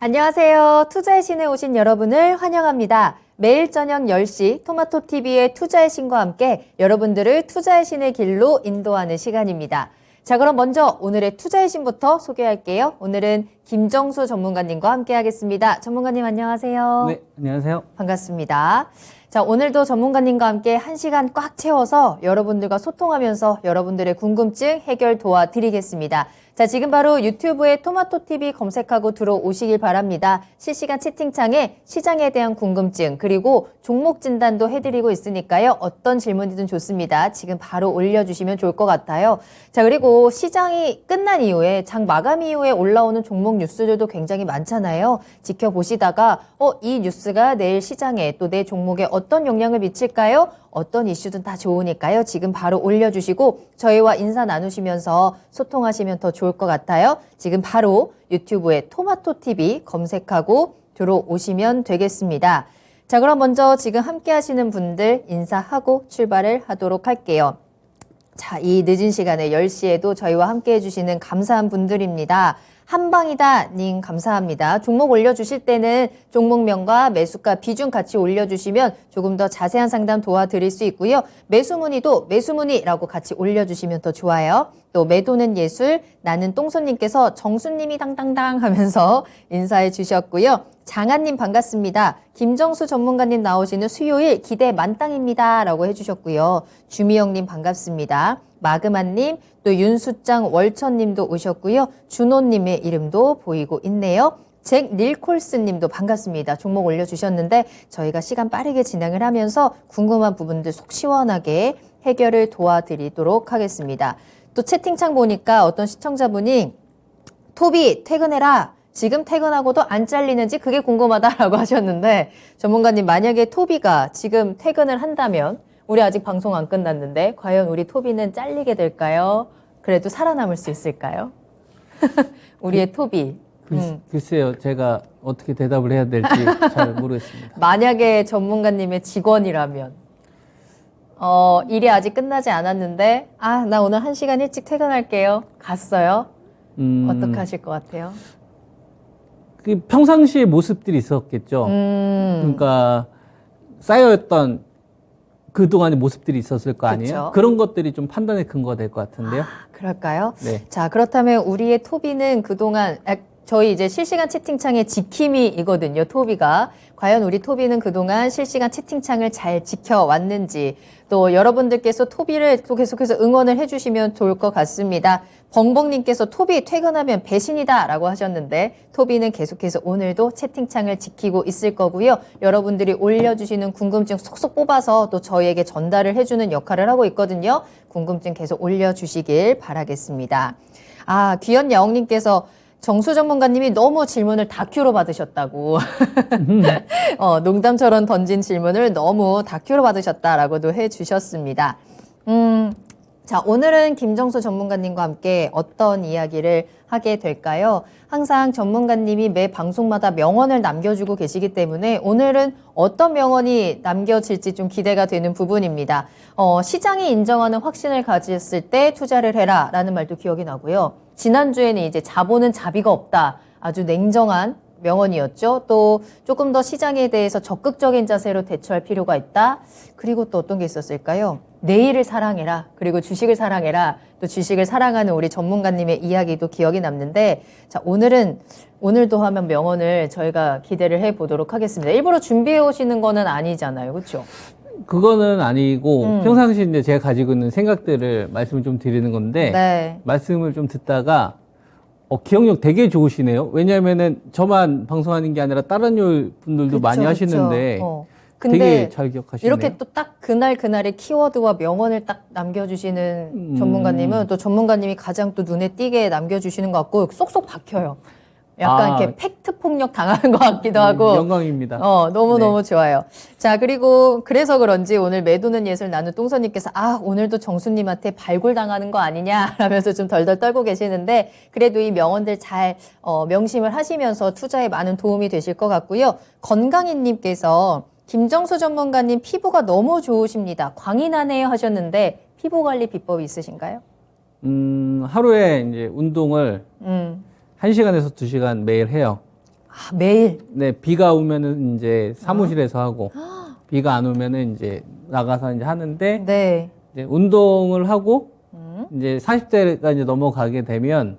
안녕하세요. 투자의 신에 오신 여러분을 환영합니다. 매일 저녁 10시 토마토TV의 투자의 신과 함께 여러분들을 투자의 신의 길로 인도하는 시간입니다. 자, 그럼 먼저 오늘의 투자의 신부터 소개할게요. 오늘은 김정수 전문가님과 함께 하겠습니다. 전문가님 안녕하세요. 네, 안녕하세요. 반갑습니다. 자, 오늘도 전문가님과 함께 1시간 꽉 채워서 여러분들과 소통하면서 여러분들의 궁금증 해결 도와드리겠습니다. 자, 지금 바로 유튜브에 토마토TV 검색하고 들어오시길 바랍니다. 실시간 채팅창에 시장에 대한 궁금증 그리고 종목 진단도 해드리고 있으니까요. 어떤 질문이든 좋습니다. 지금 바로 올려주시면 좋을 것 같아요. 자, 그리고 시장이 끝난 이후에 장 마감 이후에 올라오는 종목 뉴스들도 굉장히 많잖아요. 지켜보시다가 이 뉴스가 내일 시장에 또 내 종목에 어떤 영향을 미칠까요? 어떤 이슈든 다 좋으니까요. 지금 바로 올려주시고 저희와 인사 나누시면서 소통하시면 더 좋을 것 같아요. 지금 바로 유튜브에 토마토TV 검색하고 들어오시면 되겠습니다. 자, 그럼 먼저 지금 함께 하시는 분들 인사하고 출발을 하도록 할게요. 자, 이 늦은 시간에 10시에도 저희와 함께 해주시는 감사한 분들입니다. 한방이다 님 감사합니다. 종목 올려주실 때는 종목명과 매수가 비중 같이 올려주시면 조금 더 자세한 상담 도와드릴 수 있고요. 매수문의도 매수문의라고 같이 올려주시면 더 좋아요. 또 매도는 예술 나는 똥손님께서 정수님이 당당당 하면서 인사해 주셨고요. 장한님 반갑습니다. 김정수 전문가님 나오시는 수요일 기대 만땅입니다 라고 해주셨고요. 주미영님 반갑습니다. 마그마님, 또 윤수장 월천님도 오셨고요. 준호님의 이름도 보이고 있네요. 잭 닐콜스님도 반갑습니다. 종목 올려주셨는데 저희가 시간 빠르게 진행을 하면서 궁금한 부분들 속 시원하게 해결을 도와드리도록 하겠습니다. 또 채팅창 보니까 어떤 시청자분이 토비 퇴근해라. 지금 퇴근하고도 안 잘리는지 그게 궁금하다라고 하셨는데 전문가님 만약에 토비가 지금 퇴근을 한다면 우리 아직 방송 안 끝났는데 과연 우리 토비는 잘리게 될까요? 그래도 살아남을 수 있을까요? 우리의 토비. 글쎄요, 제가 어떻게 대답을 해야 될지 잘 모르겠습니다. 만약에 전문가님의 직원이라면 일이 아직 끝나지 않았는데 나 오늘 1시간 일찍 퇴근할게요. 갔어요? 어떻게 하실 것 같아요? 그 평상시의 모습들이 있었겠죠. 그러니까 쌓여있던 그동안의 모습들이 있었을 거 아니에요? 그쵸. 그런 것들이 좀 판단의 근거가 될 것 같은데요. 그럴까요? 네. 자, 그렇다면 우리의 토비는 그동안 저희 이제 실시간 채팅창에 지킴이이거든요, 토비가. 과연 우리 토비는 그동안 실시간 채팅창을 잘 지켜왔는지 또 여러분들께서 토비를 또 계속해서 응원을 해주시면 좋을 것 같습니다. 벙벙님께서 토비 퇴근하면 배신이다 라고 하셨는데 토비는 계속해서 오늘도 채팅창을 지키고 있을 거고요. 여러분들이 올려주시는 궁금증 속속 뽑아서 또 저희에게 전달을 해주는 역할을 하고 있거든요. 궁금증 계속 올려주시길 바라겠습니다. 귀현야옹님께서 정수 전문가님이 너무 질문을 다큐로 받으셨다고. 농담처럼 던진 질문을 너무 다큐로 받으셨다라고도 해주셨습니다. 자, 오늘은 김정수 전문가님과 함께 어떤 이야기를 하게 될까요? 항상 전문가님이 매 방송마다 명언을 남겨주고 계시기 때문에 오늘은 어떤 명언이 남겨질지 좀 기대가 되는 부분입니다. 시장이 인정하는 확신을 가졌을 때 투자를 해라 라는 말도 기억이 나고요. 지난주에는 이제 자본은 자비가 없다. 아주 냉정한 명언이었죠. 또 조금 더 시장에 대해서 적극적인 자세로 대처할 필요가 있다. 그리고 또 어떤 게 있었을까요? 내일을 사랑해라. 그리고 주식을 사랑해라. 또 주식을 사랑하는 우리 전문가님의 이야기도 기억이 남는데 자, 오늘도 하면 명언을 저희가 기대를 해보도록 하겠습니다. 일부러 준비해 오시는 거는 아니잖아요. 그렇죠? 그거는 아니고 평상시 이제 제가 가지고 있는 생각들을 말씀을 좀 드리는 건데 네. 말씀을 좀 듣다가 기억력 되게 좋으시네요. 왜냐하면은 저만 방송하는 게 아니라 다른 분들도 많이 하시는데 근데 되게 잘 기억하시네요. 이렇게 또 딱 그날의 키워드와 명언을 딱 남겨주시는 전문가님은 또 전문가님이 가장 또 눈에 띄게 남겨주시는 것 같고 쏙쏙 박혀요. 약간 이렇게 팩트 폭력 당하는 것 같기도 하고. 영광입니다. 너무너무 좋아요. 자, 그리고 그래서 그런지 오늘 매도는 예술 나는 똥손님께서 오늘도 정수님한테 발굴당하는 거 아니냐 라면서 좀 덜덜 떨고 계시는데 그래도 이 명언들 잘 명심을 하시면서 투자에 많은 도움이 되실 것 같고요. 건강인님께서 김정수 전문가님 피부가 너무 좋으십니다. 광이 나네요 하셨는데 피부 관리 비법이 있으신가요? 하루에 이제 운동을 1시간에서 2시간 매일 해요. 아, 매일. 네, 비가 오면은 이제 사무실에서 하고, 비가 안 오면은 이제 나가서 이제 하는데, 네. 이제 운동을 하고, 이제 40대가 이제 넘어가게 되면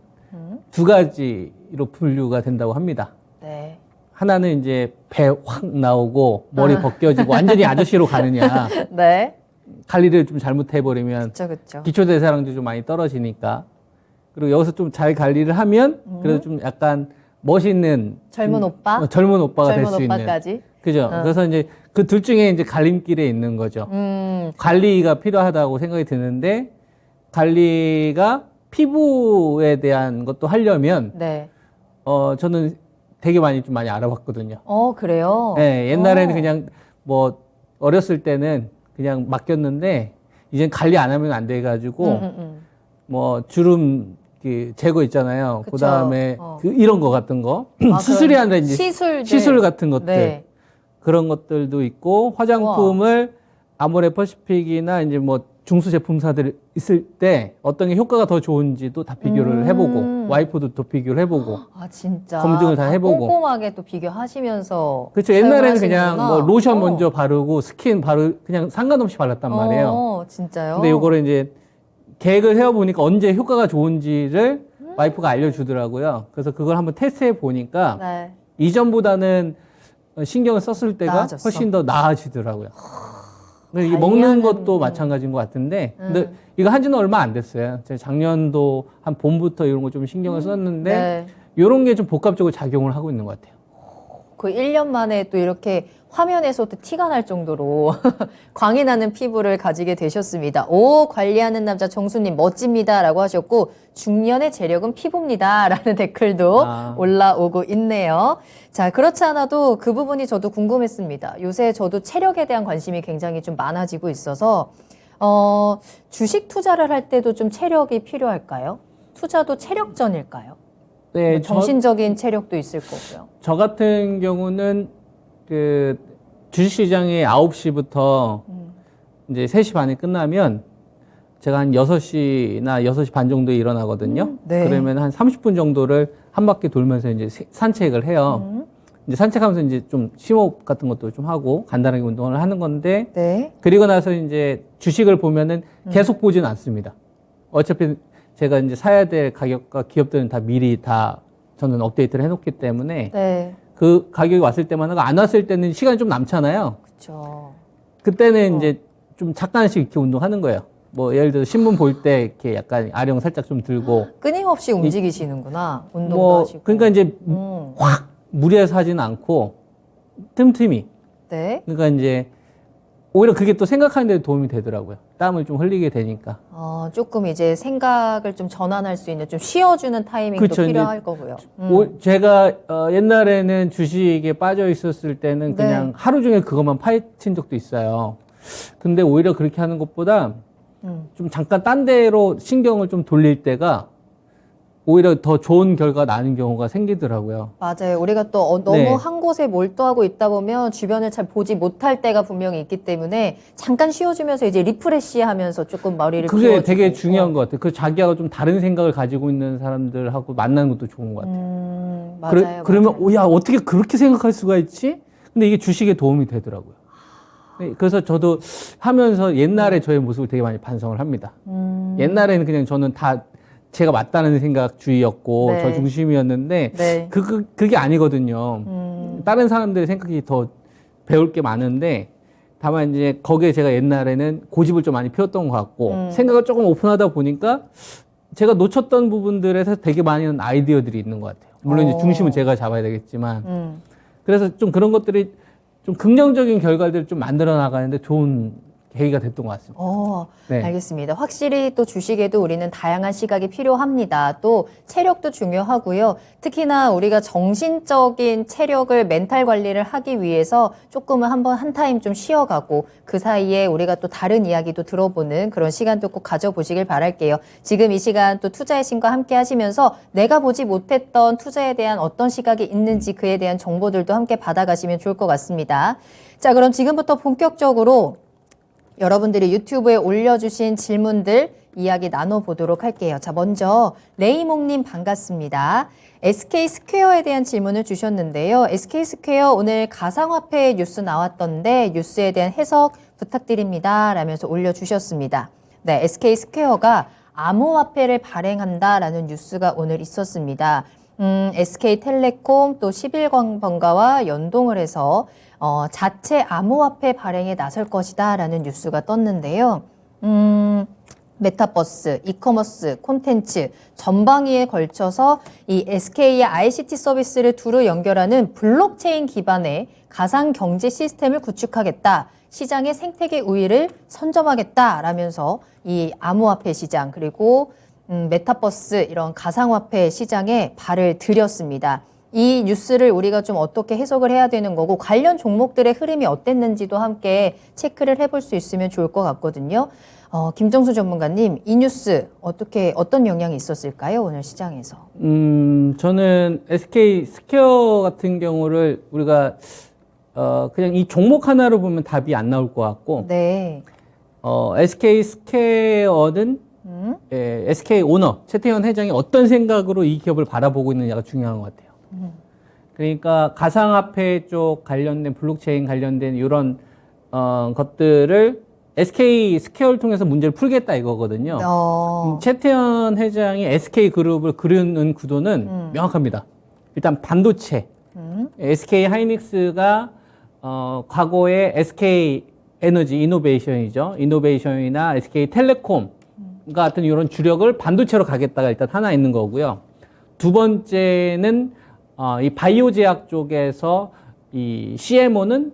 두 가지로 분류가 된다고 합니다. 네. 하나는 이제 배 확 나오고, 머리 벗겨지고, 완전히 아저씨로 가느냐. 네. 관리를 좀 잘못해버리면, 그쵸, 그쵸. 기초대사량도 좀 많이 떨어지니까. 그리고 여기서 좀 잘 관리를 하면, 그래도 좀 약간 멋있는. 젊은 오빠? 젊은 오빠가 될 수 젊은 있는. 오빠까지? 그죠. 그래서 이제 그 둘 중에 이제 갈림길에 있는 거죠. 관리가 필요하다고 생각이 드는데, 관리가 피부에 대한 것도 하려면, 네. 저는 되게 많이 알아봤거든요. 그래요? 네, 옛날에는 그냥 뭐, 어렸을 때는 그냥 맡겼는데, 이젠 관리 안 하면 안 돼가지고, 뭐, 주름, 제거 있잖아요. 그쵸. 그 다음에, 어. 이런 거 같은 거. 아, 수술이 그럼 아니라 이제 시술 같은 것들. 네. 그런 것들도 있고, 화장품을 아모레퍼시픽이나 이제 뭐, 중수 제품사들 있을 때 어떤 게 효과가 더 좋은지도 다 비교를 해보고, 와이프도 또 비교를 해보고. 아, 진짜. 검증을 다 해보고. 꼼꼼하게 또 비교하시면서. 그렇죠. 옛날에는 사용을 그냥 하시는구나. 뭐 로션 먼저 바르고 스킨 바르 그냥 상관없이 발랐단 말이에요. 진짜요? 근데 요거를 이제 계획을 세워보니까 언제 효과가 좋은지를 와이프가 알려주더라고요. 그래서 그걸 한번 테스트해 보니까 네. 이전보다는 신경을 썼을 때가 나아졌어. 훨씬 더 나아지더라고요. 근데 이게 관리하는- 먹는 것도 마찬가지인 것 같은데, 근데 이거 한지는 얼마 안 됐어요. 제가 작년도 한 봄부터 이런 거 좀 신경을 썼는데, 네. 이런 게 좀 복합적으로 작용을 하고 있는 것 같아요. 그 1년 만에 또 이렇게 화면에서도 티가 날 정도로 광이 나는 피부를 가지게 되셨습니다. 오, 관리하는 남자 정수님 멋집니다. 라고 하셨고, 중년의 재력은 피부입니다. 라는 댓글도 올라오고 있네요. 자, 그렇지 않아도 그 부분이 저도 궁금했습니다. 요새 저도 체력에 대한 관심이 굉장히 좀 많아지고 있어서, 주식 투자를 할 때도 좀 체력이 필요할까요? 투자도 체력전일까요? 네, 정신적인 체력도 있을 거고요. 저 같은 경우는 그 주식시장이 9시부터 이제 3시 반에 끝나면 제가 한 6시나 6시 반 정도에 일어나거든요. 네. 그러면 한 30분 정도를 한 바퀴 돌면서 이제 산책을 해요. 이제 산책하면서 이제 좀 심호흡 같은 것도 좀 하고 간단하게 운동을 하는 건데, 네. 그리고 나서 이제 주식을 보면은 계속 보지는 않습니다. 어차피 제가 이제 사야 될 가격과 기업들은 다 미리 다 저는 업데이트를 해놓기 때문에 네. 그 가격이 왔을 때만 하고 안 왔을 때는 시간이 좀 남잖아요. 그렇죠. 그때는 이제 좀 잠깐씩 이렇게 운동하는 거예요. 뭐 예를 들어 신문 볼 때 이렇게 약간 아령 살짝 좀 들고 끊임없이 움직이시는구나. 운동도 뭐 하시고. 그러니까 이제 음. 확 무리해서 하지는 않고 틈틈이. 네. 그러니까 이제 오히려 그게 또 생각하는 데 도움이 되더라고요. 땀을 좀 흘리게 되니까. 조금 이제 생각을 좀 전환할 수 있는 좀 쉬어주는 타이밍도 그쵸, 필요할 거고요. 제가 옛날에는 주식에 빠져 있었을 때는 네. 그냥 하루 종일 그것만 파헤친 적도 있어요. 근데 오히려 그렇게 하는 것보다 좀 잠깐 딴 데로 신경을 좀 돌릴 때가 오히려 더 좋은 결과가 나는 경우가 생기더라고요. 맞아요. 우리가 또 너무 네. 한 곳에 몰두하고 있다 보면 주변을 잘 보지 못할 때가 분명히 있기 때문에 잠깐 쉬어주면서 이제 리프레시하면서 조금 머리를 그게 비워주고. 되게 중요한 것 같아요. 그 자기하고 좀 다른 생각을 가지고 있는 사람들하고 만나는 것도 좋은 것 같아요. 맞아요. 그러면 맞아요. 야 어떻게 그렇게 생각할 수가 있지? 근데 이게 주식에 도움이 되더라고요. 네, 그래서 저도 하면서 옛날에 저의 모습을 되게 많이 반성을 합니다. 옛날에는 그냥 저는 다 제가 맞다는 생각주의였고 네. 저 중심이었는데 네. 그게 아니거든요. 다른 사람들의 생각이 더 배울 게 많은데 다만 이제 거기에 제가 옛날에는 고집을 좀 많이 피웠던 것 같고 생각을 조금 오픈하다 보니까 제가 놓쳤던 부분들에서 되게 많은 아이디어들이 있는 것 같아요. 물론 이제 중심은 제가 잡아야 되겠지만 그래서 좀 그런 것들이 좀 긍정적인 결과들을 좀 만들어 나가는데 좋은 계기가 됐던 것 같습니다. 네. 알겠습니다. 확실히 또 주식에도 우리는 다양한 시각이 필요합니다. 또 체력도 중요하고요. 특히나 우리가 정신적인 체력을 멘탈 관리를 하기 위해서 조금은 한번 한 타임 좀 쉬어가고 그 사이에 우리가 또 다른 이야기도 들어보는 그런 시간도 꼭 가져보시길 바랄게요. 지금 이 시간 또 투자의 신과 함께 하시면서 내가 보지 못했던 투자에 대한 어떤 시각이 있는지 그에 대한 정보들도 함께 받아가시면 좋을 것 같습니다. 자, 그럼 지금부터 본격적으로 여러분들이 유튜브에 올려주신 질문들 이야기 나눠보도록 할게요. 자, 먼저 레이몽님 반갑습니다. SK 스퀘어에 대한 질문을 주셨는데요. SK 스퀘어 오늘 가상화폐 뉴스 나왔던데 뉴스에 대한 해석 부탁드립니다. 라면서 올려주셨습니다. 네, SK 스퀘어가 암호화폐를 발행한다라는 뉴스가 오늘 있었습니다. SK텔레콤 또 11번가와 연동을 해서 자체 암호화폐 발행에 나설 것이다라는 뉴스가 떴는데요. 메타버스, 이커머스, 콘텐츠 전방위에 걸쳐서 이 SK의 ICT 서비스를 두루 연결하는 블록체인 기반의 가상 경제 시스템을 구축하겠다. 시장의 생태계 우위를 선점하겠다라면서 이 암호화폐 시장 그리고 메타버스 이런 가상화폐 시장에 발을 들였습니다. 이 뉴스를 우리가 좀 어떻게 해석을 해야 되는 거고 관련 종목들의 흐름이 어땠는지도 함께 체크를 해볼 수 있으면 좋을 것 같거든요. 김정수 전문가님, 이 뉴스 어떤 영향이 있었을까요? 오늘 시장에서. 저는 SK 스퀘어 같은 경우를 우리가 그냥 이 종목 하나로 보면 답이 안 나올 것 같고, 네. SK 스퀘어는 SK 오너 최태원 회장이 어떤 생각으로 이 기업을 바라보고 있느냐가 중요한 것 같아요. 그러니까 가상화폐 쪽 관련된 블록체인 관련된 이런 것들을 SK 스퀘어를 통해서 문제를 풀겠다 이거거든요. 최태원 회장이 SK 그룹을 그리는 구도는 명확합니다. 일단 반도체. SK 하이닉스가 과거에 SK 에너지 이노베이션이죠. 이노베이션이나 SK 텔레콤 같은 이런 주력을 반도체로 가겠다가 일단 하나 있는 거고요. 두 번째는 이 바이오 제약 쪽에서 이 CMO는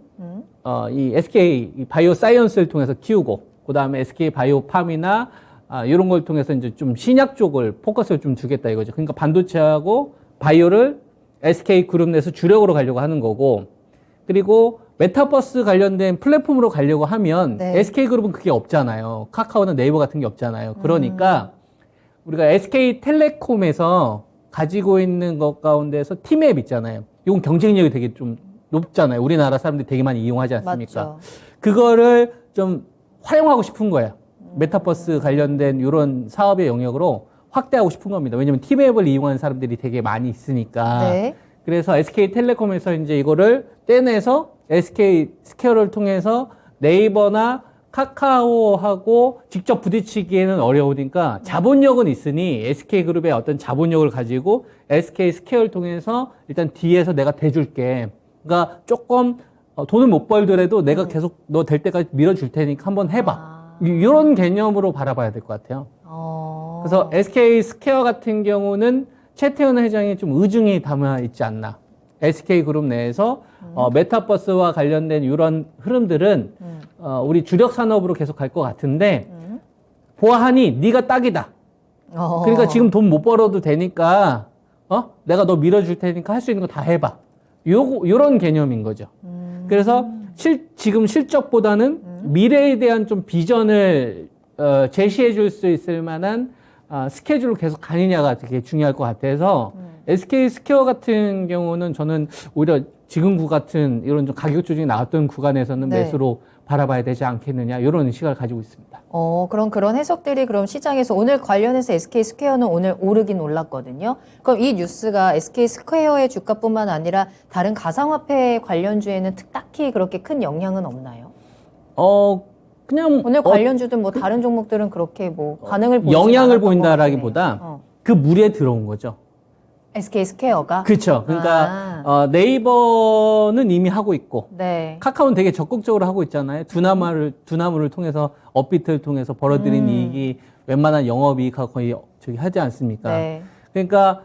이 SK 바이오 사이언스를 통해서 키우고, 그 다음에 SK 바이오팜이나 이런 걸 통해서 이제 좀 신약 쪽을 포커스를 좀 주겠다 이거죠. 그러니까 반도체하고 바이오를 SK 그룹 내에서 주력으로 가려고 하는 거고, 그리고 메타버스 관련된 플랫폼으로 가려고 하면 네. SK 그룹은 그게 없잖아요. 카카오나 네이버 같은 게 없잖아요. 그러니까 우리가 SK 텔레콤에서 가지고 있는 것 가운데서 티맵 있잖아요. 이건 경쟁력이 되게 좀 높잖아요. 우리나라 사람들이 되게 많이 이용하지 않습니까? 맞죠. 그거를 좀 활용하고 싶은 거예요. 메타버스 관련된 이런 사업의 영역으로 확대하고 싶은 겁니다. 왜냐면 티맵을 이용하는 사람들이 되게 많이 있으니까. 네. 그래서 SK텔레콤에서 이제 이거를 떼내서 SK 스퀘어를 통해서 네이버나 카카오하고 직접 부딪히기에는 어려우니까 자본력은 있으니 SK그룹의 어떤 자본력을 가지고 SK 스퀘어를 통해서 일단 뒤에서 내가 대줄게. 그러니까 조금 돈을 못 벌더라도 내가 계속 너 될 때까지 밀어줄 테니까 한번 해봐. 이런 개념으로 바라봐야 될 것 같아요. 그래서 SK 스퀘어 같은 경우는 최태원 회장이 좀 의중이 담아 있지 않나. SK그룹 내에서 메타버스와 관련된 이런 흐름들은 우리 주력 산업으로 계속 갈 것 같은데 보아하니 네가 딱이다. 그러니까 지금 돈 못 벌어도 되니까 내가 너 밀어줄 테니까 할 수 있는 거 다 해봐. 요런 개념인 거죠. 그래서 지금 실적보다는 미래에 대한 좀 비전을 제시해 줄 수 있을 만한 스케줄로 계속 가느냐가 되게 중요할 것 같아서 SK 스퀘어 같은 경우는 저는 오히려 지금구 같은 이런 좀 가격 조정이 나왔던 구간에서는 네. 매수로 바라봐야 되지 않겠느냐 이런 시각을 가지고 있습니다. 그럼 그런 해석들이 그럼 시장에서 오늘 관련해서 SK 스퀘어는 오늘 오르긴 올랐거든요. 그럼 이 뉴스가 SK 스퀘어의 주가뿐만 아니라 다른 가상화폐 관련주에는 딱히 그렇게 큰 영향은 없나요? 그냥 오늘 관련주든 뭐 다른 종목들은 그렇게 뭐 반응을 보이지 영향을 않았던 것 보인다라기보다 같네요. 그 물에 들어온 거죠. SK 스퀘어가? 그렇죠. 그러니까 네이버는 이미 하고 있고 네. 카카오는 되게 적극적으로 하고 있잖아요. 두나무를 통해서 업비트를 통해서 벌어들인 이익이 웬만한 영업이익하고 거의 저기 하지 않습니까? 네. 그러니까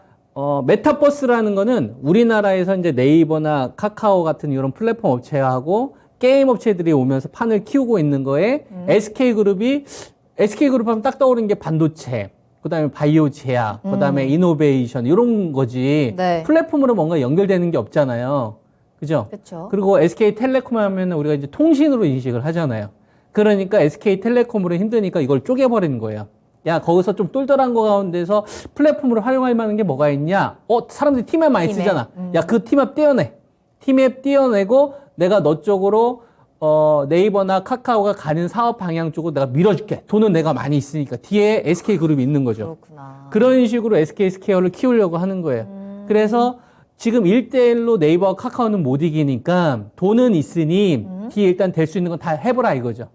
메타버스라는 거는 우리나라에서 이제 네이버나 카카오 같은 이런 플랫폼 업체하고 게임 업체들이 오면서 판을 키우고 있는 거에 SK그룹 하면 딱 떠오르는 게 반도체, 그다음에 바이오 제약, 그다음에 이노베이션 이런 거지. 네. 플랫폼으로 뭔가 연결되는 게 없잖아요. 그죠? 그렇죠. 그리고 SK텔레콤 하면 우리가 이제 통신으로 인식을 하잖아요. 그러니까 SK텔레콤으로 힘드니까 이걸 쪼개버리는 거예요. 야, 거기서 좀 똘똘한 거 가운데서 플랫폼으로 활용할 만한 게 뭐가 있냐? 사람들이 티맵 많이 쓰잖아. 야, 그 티맵 떼어내. 티맵 떼어내고 내가 너 쪽으로 네이버나 카카오가 가는 사업 방향 쪽으로 내가 밀어줄게. 돈은 내가 많이 있으니까. 뒤에 SK그룹이 있는 거죠. 그렇구나. 그런 식으로 SK스퀘어를 키우려고 하는 거예요. 그래서 지금 1대1로 네이버, 카카오는 못 이기니까 돈은 있으니 뒤에 일단 될 수 있는 건 다 해보라 이거죠.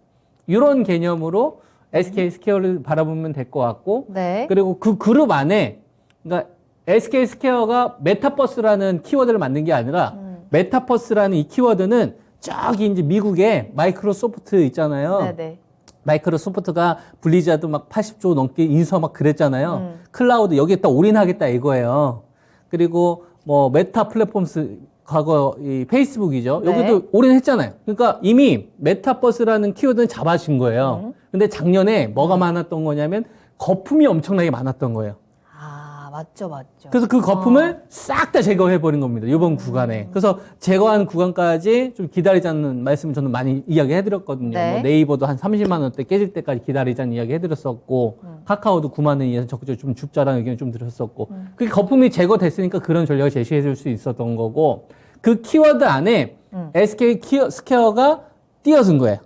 이런 개념으로 SK스퀘어를 바라보면 될 것 같고 네. 그리고 그 그룹 안에 그러니까 SK스퀘어가 메타버스라는 키워드를 만든 게 아니라 메타버스라는 이 키워드는 저기 이제 미국에 마이크로소프트 있잖아요. 네네. 마이크로소프트가 블리자드 막 80조 넘게 인수 막 그랬잖아요. 클라우드 여기에다 올인하겠다 이거예요. 그리고 뭐 메타 플랫폼스 과거 이 페이스북이죠. 네. 여기도 올인했잖아요. 그러니까 이미 메타버스라는 키워드는 잡아진 거예요. 근데 작년에 뭐가 많았던 거냐면 거품이 엄청나게 많았던 거예요. 아, 맞죠, 맞죠. 그래서 그 거품을 싹 다 제거해버린 겁니다. 이번 구간에. 그래서 제거한 구간까지 좀 기다리자는 말씀을 저는 많이 이야기 해드렸거든요. 네. 뭐 네이버도 한 30만 원대 깨질 때까지 기다리자는 이야기 해드렸었고, 카카오도 9만 원 이하에서 적극적으로 좀 줍자라는 의견을 좀 드렸었고, 그 거품이 제거됐으니까 그런 전략을 제시해줄 수 있었던 거고, 그 키워드 안에 SK 스퀘어가 뛰어든 거예요.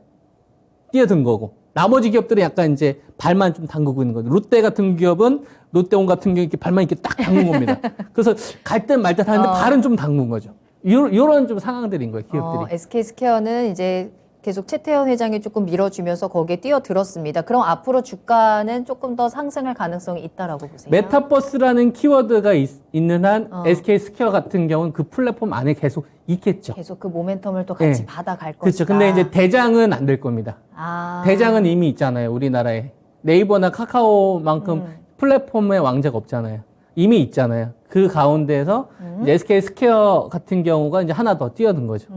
뛰어든 거고. 나머지 기업들은 약간 이제 발만 좀 담그고 있는 거죠. 롯데 같은 기업은 롯데온 같은 경우 이렇게 발만 이렇게 딱 담근 겁니다. 그래서 갈 듯 말 듯 하는데 발은 좀 담근 거죠. 요런 좀 상황들인 거예요, 기업들이. SK스퀘어는 이제 계속 최태원 회장이 조금 밀어주면서 거기에 뛰어들었습니다. 그럼 앞으로 주가는 조금 더 상승할 가능성이 있다라고 보세요? 메타버스라는 키워드가 있는 한 SK 스퀘어 같은 경우는 그 플랫폼 안에 계속 있겠죠. 계속 그 모멘텀을 또 같이 네. 받아갈 그렇죠. 것이다. 근데 이제 대장은 안 될 겁니다. 아. 대장은 이미 있잖아요, 우리나라에. 네이버나 카카오만큼 플랫폼의 왕자가 없잖아요. 이미 있잖아요. 그 가운데서 이제 SK 스퀘어 같은 경우가 이제 하나 더 뛰어든 거죠.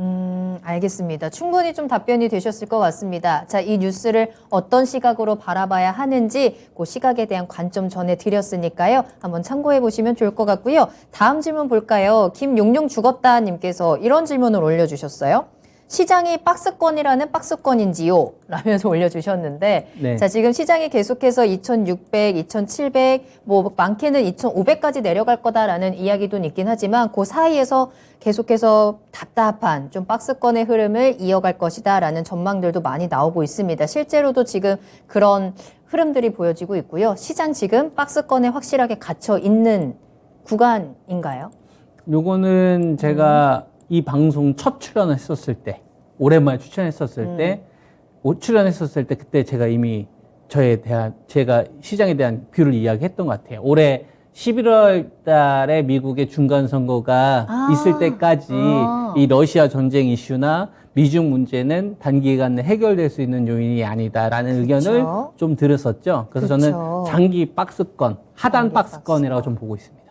알겠습니다. 충분히 좀 답변이 되셨을 것 같습니다. 자, 이 뉴스를 어떤 시각으로 바라봐야 하는지 그 시각에 대한 관점 전해드렸으니까요. 한번 참고해 보시면 좋을 것 같고요. 다음 질문 볼까요? 김용용 죽었다 님께서 이런 질문을 올려주셨어요. 시장이 박스권이라는 박스권인지요? 라면서 올려주셨는데 네. 자 지금 시장이 계속해서 2600, 2700, 뭐 많게는 2500까지 내려갈 거다라는 이야기도 있긴 하지만 그 사이에서 계속해서 답답한 좀 박스권의 흐름을 이어갈 것이다라는 전망들도 많이 나오고 있습니다. 실제로도 지금 그런 흐름들이 보여지고 있고요. 시장 지금 박스권에 확실하게 갇혀 있는 구간인가요? 요거는 제가 이 방송 첫 출연했었을 때, 오랜만에 출연했었을 때, 그때 제가 이미 제가 시장에 대한 뷰를 이야기했던 것 같아요. 올해 11월 달에 미국의 중간선거가 있을 때까지 이 러시아 전쟁 이슈나 미중 문제는 단기간 내 해결될 수 있는 요인이 아니다라는 의견을 좀 들었었죠. 그래서 저는 장기 박스권, 하단 박스권이라고 좀 보고 있습니다.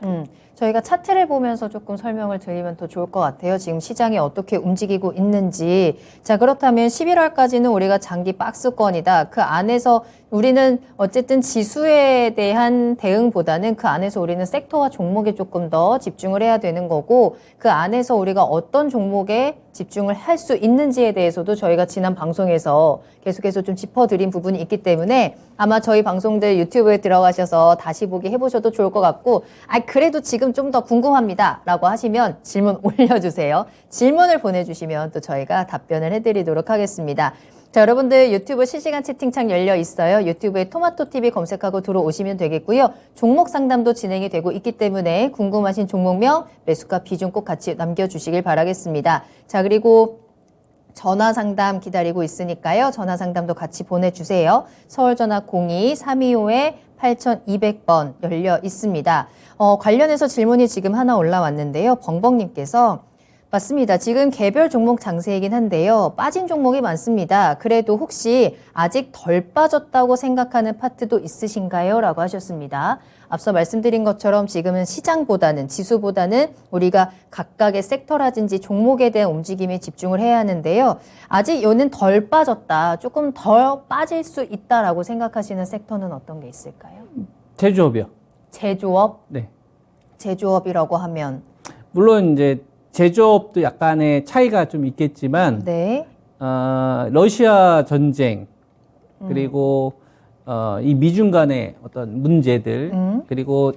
저희가 차트를 보면서 조금 설명을 드리면 더 좋을 것 같아요. 지금 시장이 어떻게 움직이고 있는지. 자, 그렇다면 11월까지는 우리가 장기 박스권이다. 그 안에서 우리는 어쨌든 지수에 대한 대응보다는 그 안에서 우리는 섹터와 종목에 조금 더 집중을 해야 되는 거고 그 안에서 우리가 어떤 종목에 집중을 할 수 있는지에 대해서도 저희가 지난 방송에서 계속해서 좀 짚어드린 부분이 있기 때문에 아마 저희 방송들 유튜브에 들어가셔서 다시 보기 해보셔도 좋을 것 같고 그래도 지금 좀 더 궁금합니다 라고 하시면 질문 올려주세요. 질문을 보내주시면 또 저희가 답변을 해드리도록 하겠습니다. 자, 여러분들 유튜브 실시간 채팅창 열려 있어요. 유튜브에 토마토TV 검색하고 들어오시면 되겠고요. 종목 상담도 진행이 되고 있기 때문에 궁금하신 종목명, 매수가 비중 꼭 같이 남겨주시길 바라겠습니다. 자, 그리고 전화 상담 기다리고 있으니까요. 전화 상담도 같이 보내주세요. 서울전화 02-325-8200번 열려 있습니다. 관련해서 질문이 지금 하나 올라왔는데요. 벙벙님께서 맞습니다. 지금 개별 종목 장세이긴 한데요. 빠진 종목이 많습니다. 그래도 혹시 아직 덜 빠졌다고 생각하는 파트도 있으신가요? 라고 하셨습니다. 앞서 말씀드린 것처럼 지금은 시장보다는 지수보다는 우리가 각각의 섹터라든지 종목에 대한 움직임에 집중을 해야 하는데요. 아직 요는 덜 빠졌다. 조금 더 빠질 수 있다라고 생각하시는 섹터는 어떤 게 있을까요? 제조업이요. 제조업? 네. 제조업이라고 하면 물론 이제 제조업도 약간의 차이가 좀 있겠지만, 네. 러시아 전쟁, 그리고, 이 미중 간의 어떤 문제들, 그리고,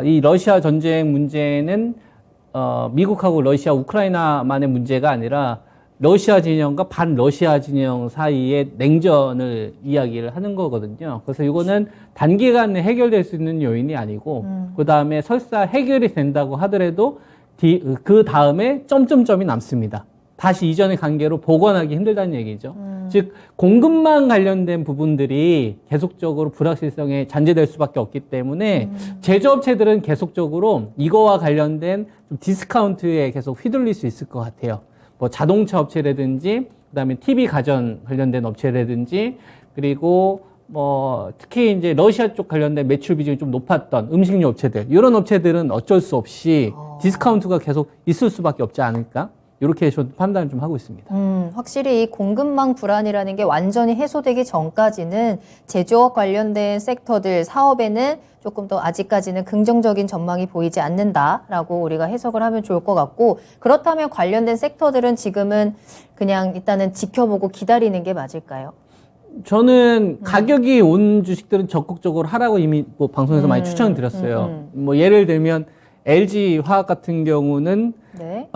이 러시아 전쟁 문제는, 미국하고 러시아, 우크라이나만의 문제가 아니라, 러시아 진영과 반러시아 진영 사이의 냉전을 이야기를 하는 거거든요. 그래서 이거는 단기간에 해결될 수 있는 요인이 아니고 그 다음에 설사 해결이 된다고 하더라도 그 다음에 점점점이 남습니다. 다시 이전의 관계로 복원하기 힘들다는 얘기죠. 즉 공급망 관련된 부분들이 계속적으로 불확실성에 잔재될 수밖에 없기 때문에 제조업체들은 계속적으로 이거와 관련된 좀 디스카운트에 계속 휘둘릴 수 있을 것 같아요. 뭐 자동차 업체라든지 그다음에 TV 가전 관련된 업체라든지 그리고 뭐 특히 이제 러시아 쪽 관련된 매출 비중이 좀 높았던 음식료 업체들 이런 업체들은 어쩔 수 없이 디스카운트가 계속 있을 수밖에 없지 않을까 이렇게 저도 판단을 좀 하고 있습니다. 확실히 이 공급망 불안이라는 게 완전히 해소되기 전까지는 제조업 관련된 섹터들 사업에는 조금 더 아직까지는 긍정적인 전망이 보이지 않는다라고 우리가 해석을 하면 좋을 것 같고 그렇다면 관련된 섹터들은 지금은 그냥 일단은 지켜보고 기다리는 게 맞을까요? 저는 가격이 온 주식들은 적극적으로 하라고 이미 뭐 방송에서 많이 추천을 드렸어요. 뭐 예를 들면 LG 화학 같은 경우는 네.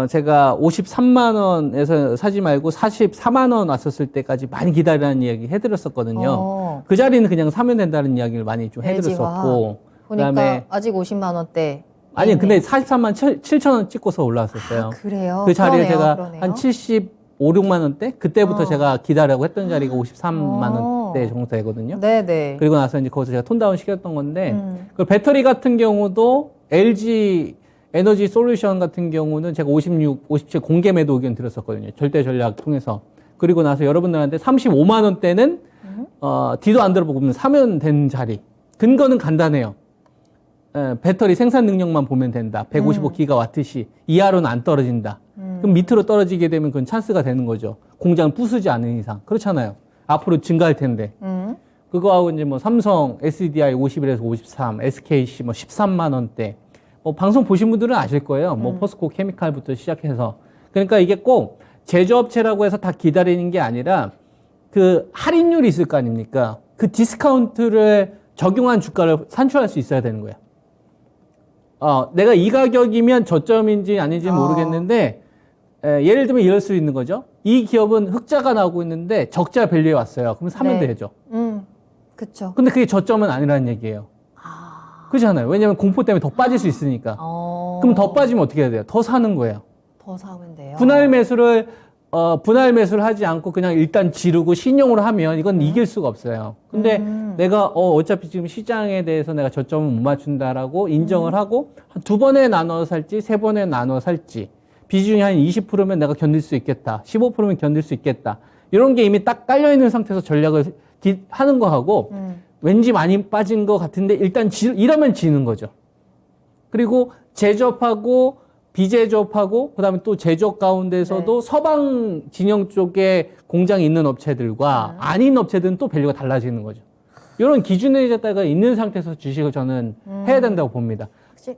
제가 53만 원에서 사지 말고 44만 원 왔었을 때까지 많이 기다리라는 이야기 해드렸었거든요. 그 자리는 그냥 사면 된다는 이야기를 많이 좀 해드렸었고. 보니까 그다음에 아직 50만 원대. 아니 근데 43만 7천 원 찍고서 올라왔었어요. 아, 그래요? 그 자리에 그러네요, 제가 그러네요. 한 75, 6만 원대? 그때부터 제가 기다리라고 했던 자리가 53만 원대 정도 되거든요. 네네. 그리고 나서 이제 거기서 제가 톤다운 시켰던 건데, 그 배터리 같은 경우도 LG 에너지 솔루션 같은 경우는 제가 56, 57 공개 매도 의견 드렸었거든요. 절대 전략 통해서. 그리고 나서 여러분들한테 35만 원대는, 뒤도 안 들어보고 사면 되는 자리. 근거는 간단해요. 배터리 생산 능력만 보면 된다. 155기가와트시 이하로는 안 떨어진다. 그럼 밑으로 떨어지게 되면 그건 찬스가 되는 거죠. 공장을 부수지 않은 이상. 그렇잖아요. 앞으로 증가할 텐데. 그거하고 이제 뭐 삼성 SDI 51에서 53, SKC 뭐 13만 원대. 뭐 방송 보신 분들은 아실 거예요. 뭐 포스코 케미칼부터 시작해서. 그러니까 이게 꼭 제조업체라고 해서 다 기다리는 게 아니라 그 할인율이 있을 거 아닙니까? 그 디스카운트를 적용한 주가를 산출할 수 있어야 되는 거예요. 내가 이 가격이면 저점인지 아닌지 모르겠는데, 예를 들면 이럴 수 있는 거죠. 이 기업은 흑자가 나오고 있는데 적자 밸류에 왔어요. 그럼 사면 네. 되죠. 그쵸. 근데 그게 저점은 아니라는 얘기예요. 그렇잖아요. 왜냐면 공포 때문에 더 빠질 수 있으니까. 그럼 더 빠지면 어떻게 해야 돼요? 더 사는 거예요. 더 사면 돼요. 분할 매수를 하지 않고 그냥 일단 지르고 신용으로 하면 이건 이길 수가 없어요. 근데 내가 어차피 지금 시장에 대해서 내가 저점을 못 맞춘다라고 인정을 하고 한 2번에 나눠 살지 3번에 나눠 살지 비중이 한 20%면 내가 견딜 수 있겠다. 15%면 견딜 수 있겠다. 이런 게 이미 딱 깔려 있는 상태에서 전략을 하는 거하고 왠지 많이 빠진 것 같은데 일단 이러면 지는 거죠. 그리고 제조업하고 비제조업하고 그다음에 또 제조업 가운데서도 서방 진영 쪽에 공장이 있는 업체들과 아닌 업체들은 또 밸류가 달라지는 거죠. 이런 기준에 따라 있는 상태에서 주식을 저는 해야 된다고 봅니다. 혹시,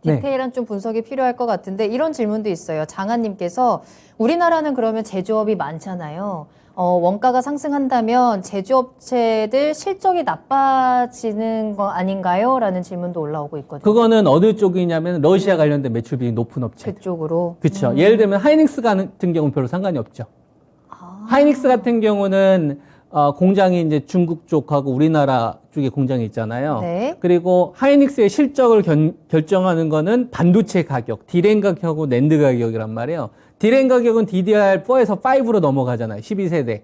디테일한 좀 분석이 필요할 것 같은데 이런 질문도 있어요. 장하님께서 우리나라는 그러면 제조업이 많잖아요. 원가가 상승한다면 제조업체들 실적이 나빠지는 거 아닌가요? 라는 질문도 올라오고 있거든요. 그거는 어느 쪽이냐면 러시아 관련된 매출 비중이 높은 업체. 그쪽으로. 그렇죠. 예를 들면 하이닉스 같은 경우는 별로 상관이 없죠. 하이닉스 같은 경우는 공장이 이제 중국 쪽하고 우리나라 쪽에 공장이 있잖아요. 네. 그리고 하이닉스의 실적을 결정하는 거는 반도체 가격, 디램 가격하고 낸드 가격이란 말이에요. 디램 가격은 DDR4에서 5로 넘어가잖아요. 12세대.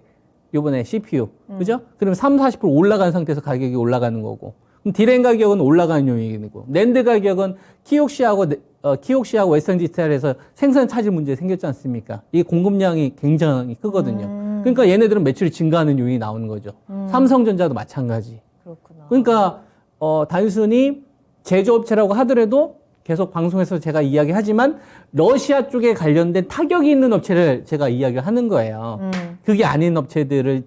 요번에 CPU. 그죠? 그러면 30, 40% 올라간 상태에서 가격이 올라가는 거고. 그럼 디램 가격은 올라가는 요인이고. 낸드 가격은 키옥시하고 웨스턴 디지털에서 생산 차질 문제 생겼지 않습니까? 이게 공급량이 굉장히 크거든요. 그러니까 얘네들은 매출이 증가하는 요인이 나오는 거죠. 삼성전자도 마찬가지. 그렇구나. 그러니까 단순히 제조업체라고 하더라도 계속 방송에서 제가 이야기하지만 러시아 쪽에 관련된 타격이 있는 업체를 제가 이야기를 하는 거예요. 그게 아닌 업체들을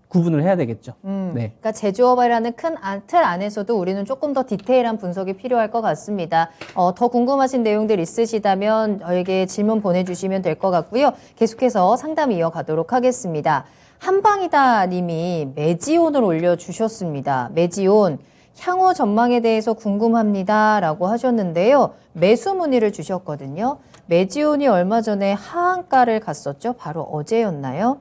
구분을 해야 되겠죠. 네. 그러니까 제조업이라는 큰 틀 안에서도 우리는 조금 더 디테일한 분석이 필요할 것 같습니다. 더 궁금하신 내용들 있으시다면 저에게 질문 보내주시면 될 것 같고요. 계속해서 상담 이어가도록 하겠습니다. 한방이다 님이 메지온을 올려주셨습니다. 메지온. 향후 전망에 대해서 궁금합니다. 라고 하셨는데요. 매수 문의를 주셨거든요. 메지온이 얼마 전에 하한가를 갔었죠. 바로 어제였나요?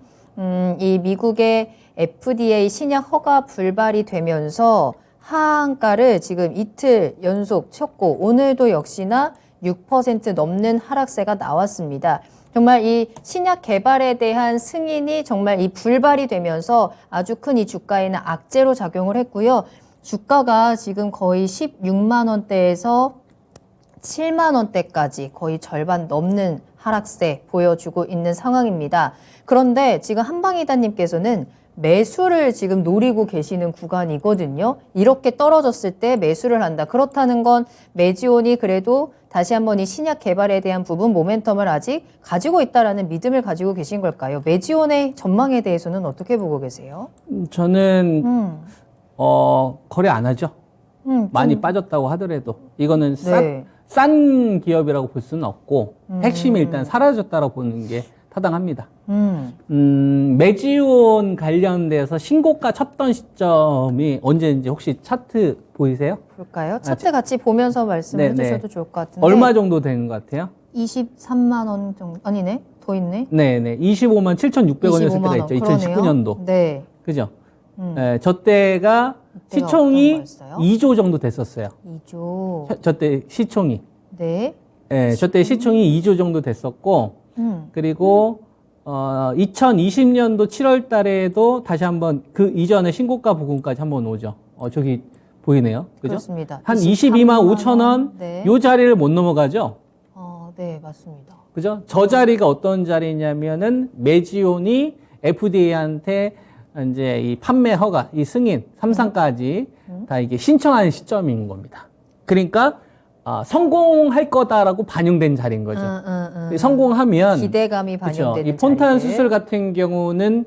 이 미국의 FDA 신약 허가 불발이 되면서 하한가를 지금 이틀 연속 쳤고 오늘도 역시나 6% 넘는 하락세가 나왔습니다. 정말 이 신약 개발에 대한 승인이 정말 이 불발이 되면서 아주 큰 이 주가에는 악재로 작용을 했고요. 주가가 지금 거의 16만 원대에서 7만 원대까지 거의 절반 넘는 하락세 보여주고 있는 상황입니다. 그런데 지금 한방이다님께서는 매수를 지금 노리고 계시는 구간이거든요. 이렇게 떨어졌을 때 매수를 한다. 그렇다는 건 메지온이 그래도 다시 한번 이 신약 개발에 대한 부분 모멘텀을 아직 가지고 있다라는 믿음을 가지고 계신 걸까요? 메지온의 전망에 대해서는 어떻게 보고 계세요? 저는 거래 안 하죠. 많이 빠졌다고 하더라도 이거는 네. 싼 기업이라고 볼 수는 없고 핵심이 일단 사라졌다라고 보는 게 타당합니다. 메지온 관련돼서 신고가 쳤던 시점이 언제인지 혹시 차트 보이세요? 볼까요? 차트 같이 보면서 말씀해 네네. 주셔도 좋을 것 같은데. 얼마 정도 되는 것 같아요? 23만 원 정도. 아니네. 더 있네. 네네. 25만 7,600원이었을 때가 있죠. 2019년도. 네. 그죠? 네, 저 때가 그때가 시총이 어떤 거였어요? 2조 정도 됐었어요. 2조. 저 때 시총이. 네. 네, 저 때 시총이 2조 정도 됐었고, 그리고 2020년도 7월 달에도 다시 한번 그 이전에 신고가 부근까지 한번 오죠. 저기 보이네요. 그죠? 그렇습니다. 한 22만 5천 원, 네. 요 자리를 못 넘어가죠. 네, 맞습니다. 그죠? 저 자리가 어떤 자리냐면은 메지온이 FDA한테 이제 이 판매 허가, 이 승인, 3상까지 다 이게 신청하는 시점인 겁니다. 그러니까 성공할 거다라고 반영된 자리인 거죠. 성공하면 기대감이 그렇죠. 반영되는 이 폰탄 자리들. 수술 같은 경우는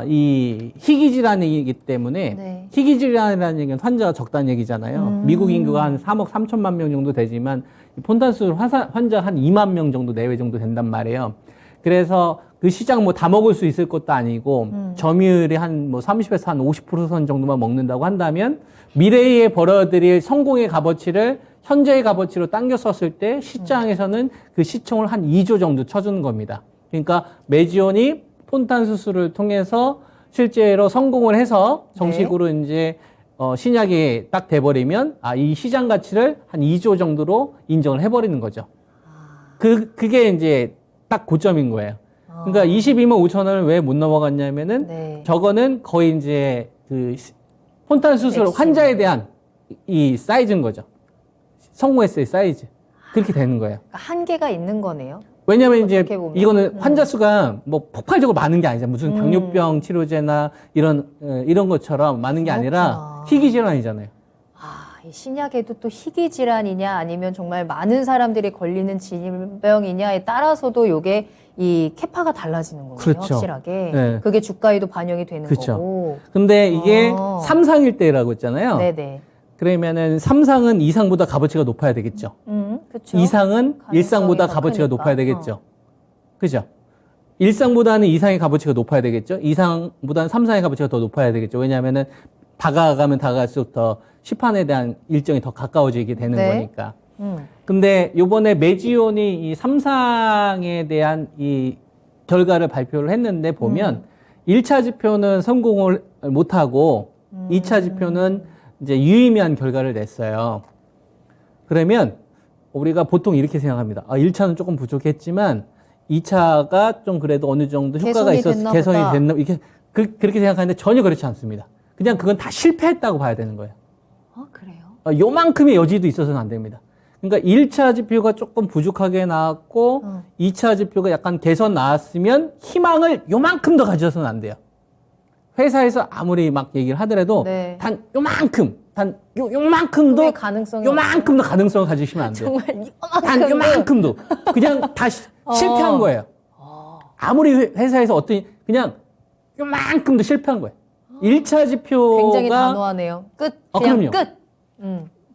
이 희귀 질환이기 때문에 네. 희귀 질환이라는 얘기는 환자가 적다는 얘기잖아요. 미국 인구가 한 3억 3천만 명 정도 되지만 이 폰탄 수술 환자 한 2만 명 정도 내외 정도 된단 말이에요. 그래서 그 시장 뭐 다 먹을 수 있을 것도 아니고 점유율이 한 뭐 30에서 한 50% 정도만 먹는다고 한다면 미래에 벌어들일 성공의 값어치를 현재의 값어치로 당겨 썼을 때 시장에서는 그 시총을 한 2조 정도 쳐주는 겁니다. 그러니까 메지온이 폰탄 수술을 통해서 실제로 성공을 해서 정식으로 이제 신약이 딱 돼버리면 이 시장 가치를 한 2조 정도로 인정을 해버리는 거죠. 그게 이제 딱 고점인 거예요. 그러니까 22만 5천 원을 왜 못 넘어갔냐면은 네. 저거는 거의 이제 그 폰탄 수술 액션. 환자에 대한 이 사이즈인 거죠. 성공했어의 사이즈. 그렇게 되는 거예요. 그러니까 한계가 있는 거네요. 왜냐면 이제 어떻게 보면. 이거는 환자 수가 뭐 폭발적으로 많은 게 아니잖아요. 무슨 당뇨병 치료제나 이런 것처럼 많은 게 아니라 그렇구나. 희귀 질환이잖아요. 이 신약에도 또 희귀 질환이냐 아니면 정말 많은 사람들이 걸리는 질병이냐에 따라서도 요게 이 캐파가 달라지는 거군요. 그렇죠. 확실하게. 네. 그게 주가에도 반영이 되는 그렇죠. 거고. 근데 이게 아. 삼상일대라고 했잖아요. 네네. 그러면은 삼상은 이상보다 값어치가 높아야 되겠죠. 그렇죠. 이상은 가능성이 일상보다 더 값어치가 크니까. 높아야 되겠죠. 그죠? 일상보다는 이상의 값어치가 높아야 되겠죠. 이상보다는 삼상의 값어치가 더 높아야 되겠죠. 왜냐하면은 다가가면 다가갈수록 더 시판에 대한 일정이 더 가까워지게 되는 네. 거니까. 근데 요번에 메지온이 이 삼상에 대한 이 결과를 발표를 했는데 보면 1차 지표는 성공을 못하고 2차 지표는 이제 유의미한 결과를 냈어요. 그러면 우리가 보통 이렇게 생각합니다. 1차는 조금 부족했지만 2차가 좀 그래도 어느 정도 효과가 개선이 있어서 됐나 개선이 보다. 됐나 이렇게 그렇게 생각하는데 전혀 그렇지 않습니다. 그냥 그건 다 실패했다고 봐야 되는 거예요. 그래요? 요만큼의 여지도 있어서는 안 됩니다. 그러니까 1차 지표가 조금 부족하게 나왔고 2차 지표가 약간 개선 나왔으면 희망을 요만큼 더 가져서는 안 돼요. 회사에서 아무리 막 얘기를 하더라도 네. 단 요만큼, 요만큼도 꿈의 가능성이 요만큼도 가능성을 가지시면 안 돼요. 정말 단 요만큼도 그냥 다 실패한 거예요. 아무리 회사에서 어떤 그냥 요만큼도 실패한 거예요. 1차 지표가 굉장히 단호하네요. 끝. 그냥 그럼요. 끝.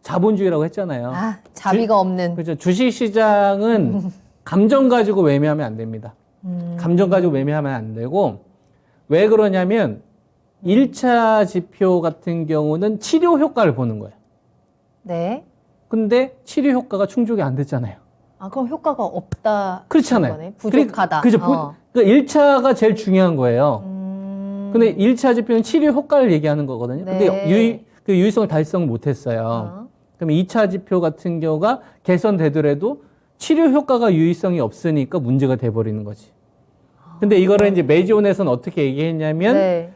자본주의라고 했잖아요. 자비가 없는. 그렇죠. 주식 시장은 감정 가지고 매매하면 안 됩니다. 감정 가지고 매매하면 안 되고 왜 그러냐면 1차 지표 같은 경우는 치료 효과를 보는 거예요. 네. 근데 치료 효과가 충족이 안 됐잖아요. 아, 그럼 효과가 없다. 그렇잖아요. 거네. 부족하다. 그죠. 그러니까 1차가 제일 중요한 거예요. 근데 1차 지표는 치료 효과를 얘기하는 거거든요. 네. 근데 그 유의성을 달성을 못했어요. 그럼 2차 지표 같은 경우가 개선되더라도 치료 효과가 유의성이 없으니까 문제가 돼버리는 거지. 근데 이거를 이제 매지온에서는 어떻게 얘기했냐면, 네.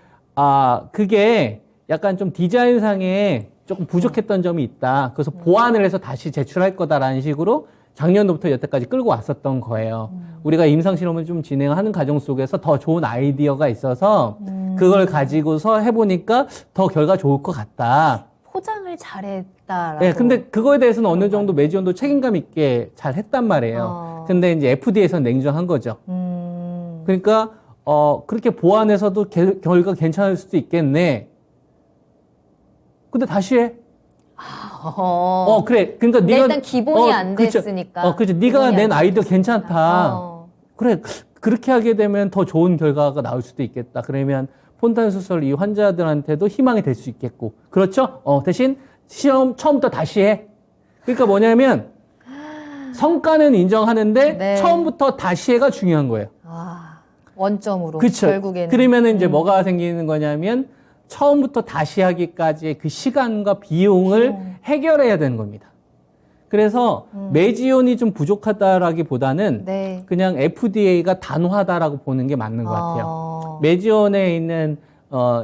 그게 약간 좀 디자인상에 조금 부족했던 점이 있다. 그래서 보완을 해서 다시 제출할 거다라는 식으로 작년도부터 여태까지 끌고 왔었던 거예요. 우리가 임상실험을 좀 진행하는 과정 속에서 더 좋은 아이디어가 있어서 그걸 가지고서 해보니까 더 결과 좋을 것 같다. 포장을 잘했다라고. 네, 근데 그거에 대해서는 어느 정도 매지온도 책임감 있게 잘 했단 말이에요. 근데 이제 FDA에서는 냉정한 거죠. 그러니까, 그렇게 보완해서도 결과 괜찮을 수도 있겠네. 근데 다시 해. 그래. 그러니까 근데 네가 일단 기본이 안 그렇죠. 됐으니까. 그렇죠. 네가 낸 아이디어 괜찮다. 어. 그래. 그렇게 하게 되면 더 좋은 결과가 나올 수도 있겠다. 그러면 폰탄 수술 이 환자들한테도 희망이 될 수 있겠고. 그렇죠? 대신 시험 처음부터 다시 해. 그러니까 뭐냐면 성과는 인정하는데 네. 처음부터 다시 해가 중요한 거예요. 원점으로. 그렇죠. 결국에는. 그러면은 이제 뭐가 생기는 거냐면 처음부터 다시 하기까지의 그 시간과 비용을 해결해야 되는 겁니다. 그래서 매지온이 좀 부족하다라기보다는 네. 그냥 FDA가 단호하다라고 보는 게 맞는 것 같아요. 매지온에 있는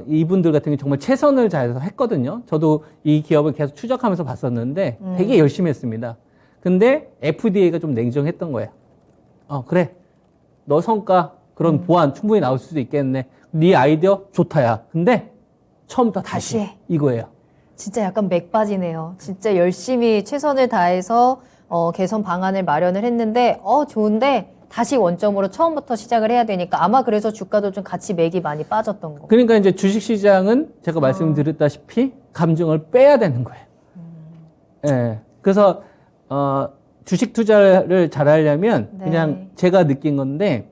이분들 같은 경우 정말 최선을 다해서 했거든요. 저도 이 기업을 계속 추적하면서 봤었는데 되게 열심히 했습니다. 근데 FDA가 좀 냉정했던 거예요. 그래. 너 성과 그런 보완 충분히 나올 수도 있겠네. 네 아이디어 좋다야. 근데 처음부터 다시 해. 이거예요. 진짜 약간 맥 빠지네요. 진짜 열심히 최선을 다해서 개선 방안을 마련을 했는데 좋은데 다시 원점으로 처음부터 시작을 해야 되니까 아마 그래서 주가도 좀 같이 맥이 많이 빠졌던 거. 그러니까 이제 주식시장은 제가 말씀드렸다시피 감정을 빼야 되는 거예요. 예. 그래서 주식 투자를 잘하려면 네. 그냥 제가 느낀 건데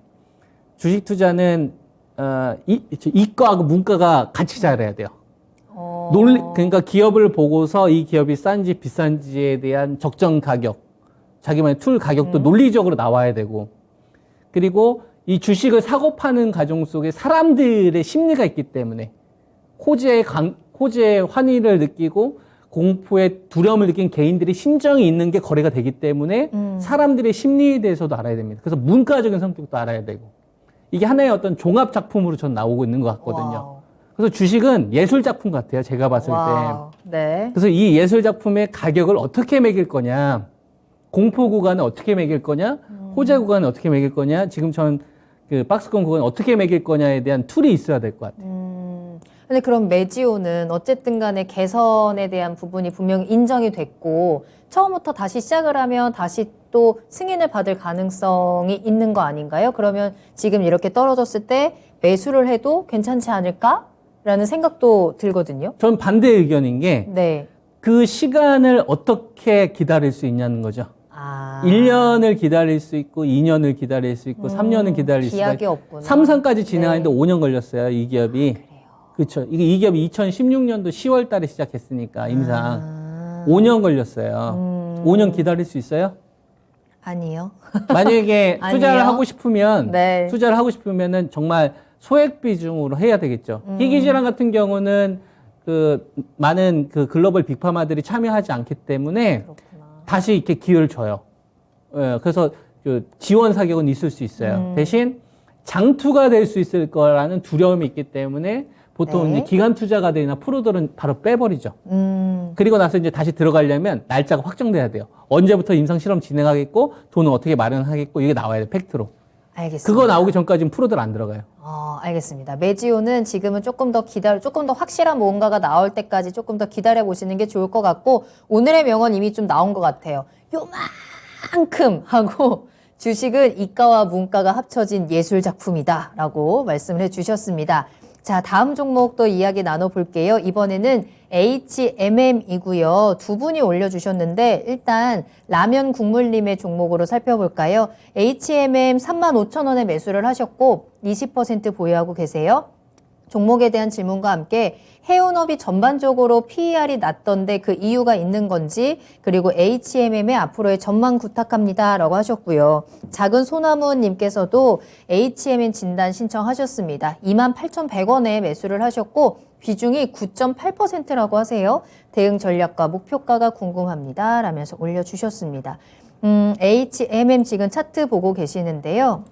주식 투자는 이과하고 문과가 같이 잘해야 돼요. 그러니까 기업을 보고서 이 기업이 싼지 비싼지에 대한 적정 가격, 자기만의 툴 가격도 논리적으로 나와야 되고, 그리고 이 주식을 사고 파는 과정 속에 사람들의 심리가 있기 때문에 호재의 환희를 느끼고 공포의 두려움을 느낀 개인들의 심정이 있는 게 거래가 되기 때문에 사람들의 심리에 대해서도 알아야 됩니다. 그래서 문과적인 성격도 알아야 되고, 이게 하나의 어떤 종합 작품으로 전 나오고 있는 것 같거든요. 와우. 그래서 주식은 예술 작품 같아요. 제가 봤을 와우. 때. 네. 그래서 이 예술 작품의 가격을 어떻게 매길 거냐, 공포 구간을 어떻게 매길 거냐, 호재 구간을 어떻게 매길 거냐, 지금 전 그 박스권 구간을 어떻게 매길 거냐에 대한 툴이 있어야 될 것 같아요. 근데 그럼 매지오는 어쨌든 간에 개선에 대한 부분이 분명히 인정이 됐고 처음부터 다시 시작을 하면 다시 또 승인을 받을 가능성이 있는 거 아닌가요? 그러면 지금 이렇게 떨어졌을 때 매수를 해도 괜찮지 않을까라는 생각도 들거든요. 전 반대 의견인 게 네. 그 시간을 어떻게 기다릴 수 있냐는 거죠. 1년을 기다릴 수 있고 2년을 기다릴 수 있고 3년을 기다릴 수 기약이 있고 없구나. 3상까지 진행하는데 5년 걸렸어요. 이 기업이. 그렇죠. 이 기업이 2016년도 10월 달에 시작했으니까 임상 5년 걸렸어요. 5년 기다릴 수 있어요? 아니요. 만약에 투자를 아니요. 하고 싶으면 네. 투자를 하고 싶으면은 정말 소액 비중으로 해야 되겠죠. 희귀질환 같은 경우는 그 많은 그 글로벌 빅파마들이 참여하지 않기 때문에 그렇구나. 다시 이렇게 기회를 줘요. 예, 그래서 그 지원 사격은 있을 수 있어요. 대신 장투가 될 수 있을 거라는 두려움이 있기 때문에 보통 네. 이제 기관 투자가들이나 프로들은 바로 빼버리죠. 그리고 나서 이제 다시 들어가려면 날짜가 확정돼야 돼요. 언제부터 임상 실험 진행하겠고 돈은 어떻게 마련하겠고 이게 나와야 돼요. 팩트로. 알겠습니다. 그거 나오기 전까지는 프로들 안 들어가요. 알겠습니다. 매지오는 지금은 조금 더 확실한 뭔가가 나올 때까지 조금 더 기다려 보시는 게 좋을 것 같고, 오늘의 명언 이미 좀 나온 것 같아요. 요만큼 하고 주식은 이과와 문과가 합쳐진 예술 작품이다 라고 말씀을 해주셨습니다. 자, 다음 종목도 이야기 나눠볼게요. 이번에는 HMM이고요. 두 분이 올려주셨는데 일단 라면 국물님의 종목으로 살펴볼까요? HMM 35,000원에 매수를 하셨고 20% 보유하고 계세요. 종목에 대한 질문과 함께 해운업이 전반적으로 PER이 낮던데 그 이유가 있는 건지, 그리고 HMM의 앞으로의 전망 부탁합니다 라고 하셨고요. 작은 소나무님께서도 HMM 진단 신청하셨습니다. 28,100원에 매수를 하셨고 비중이 9.8%라고 하세요. 대응 전략과 목표가가 궁금합니다 라면서 올려주셨습니다. HMM 지금 차트 보고 계시는데요.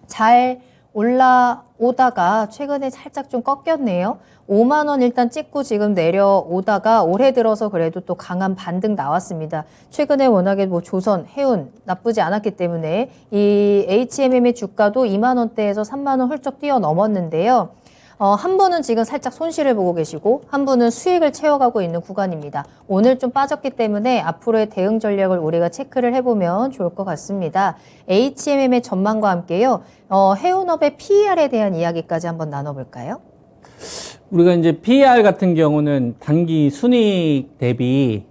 잘 올라오다가 최근에 살짝 좀 꺾였네요. 5만 원 일단 찍고 지금 내려오다가 올해 들어서 그래도 또 강한 반등 나왔습니다. 최근에 워낙에 뭐 조선, 해운 나쁘지 않았기 때문에 이 HMM의 주가도 2만 원대에서 3만 원 훌쩍 뛰어넘었는데요. 한 분은 지금 살짝 손실을 보고 계시고 한 분은 수익을 채워가고 있는 구간입니다. 오늘 좀 빠졌기 때문에 앞으로의 대응 전략을 우리가 체크를 해보면 좋을 것 같습니다. HMM의 전망과 함께요. 해운업의 PER에 대한 이야기까지 한번 나눠볼까요? 우리가 이제 PER 같은 경우는 단기 순이익 대비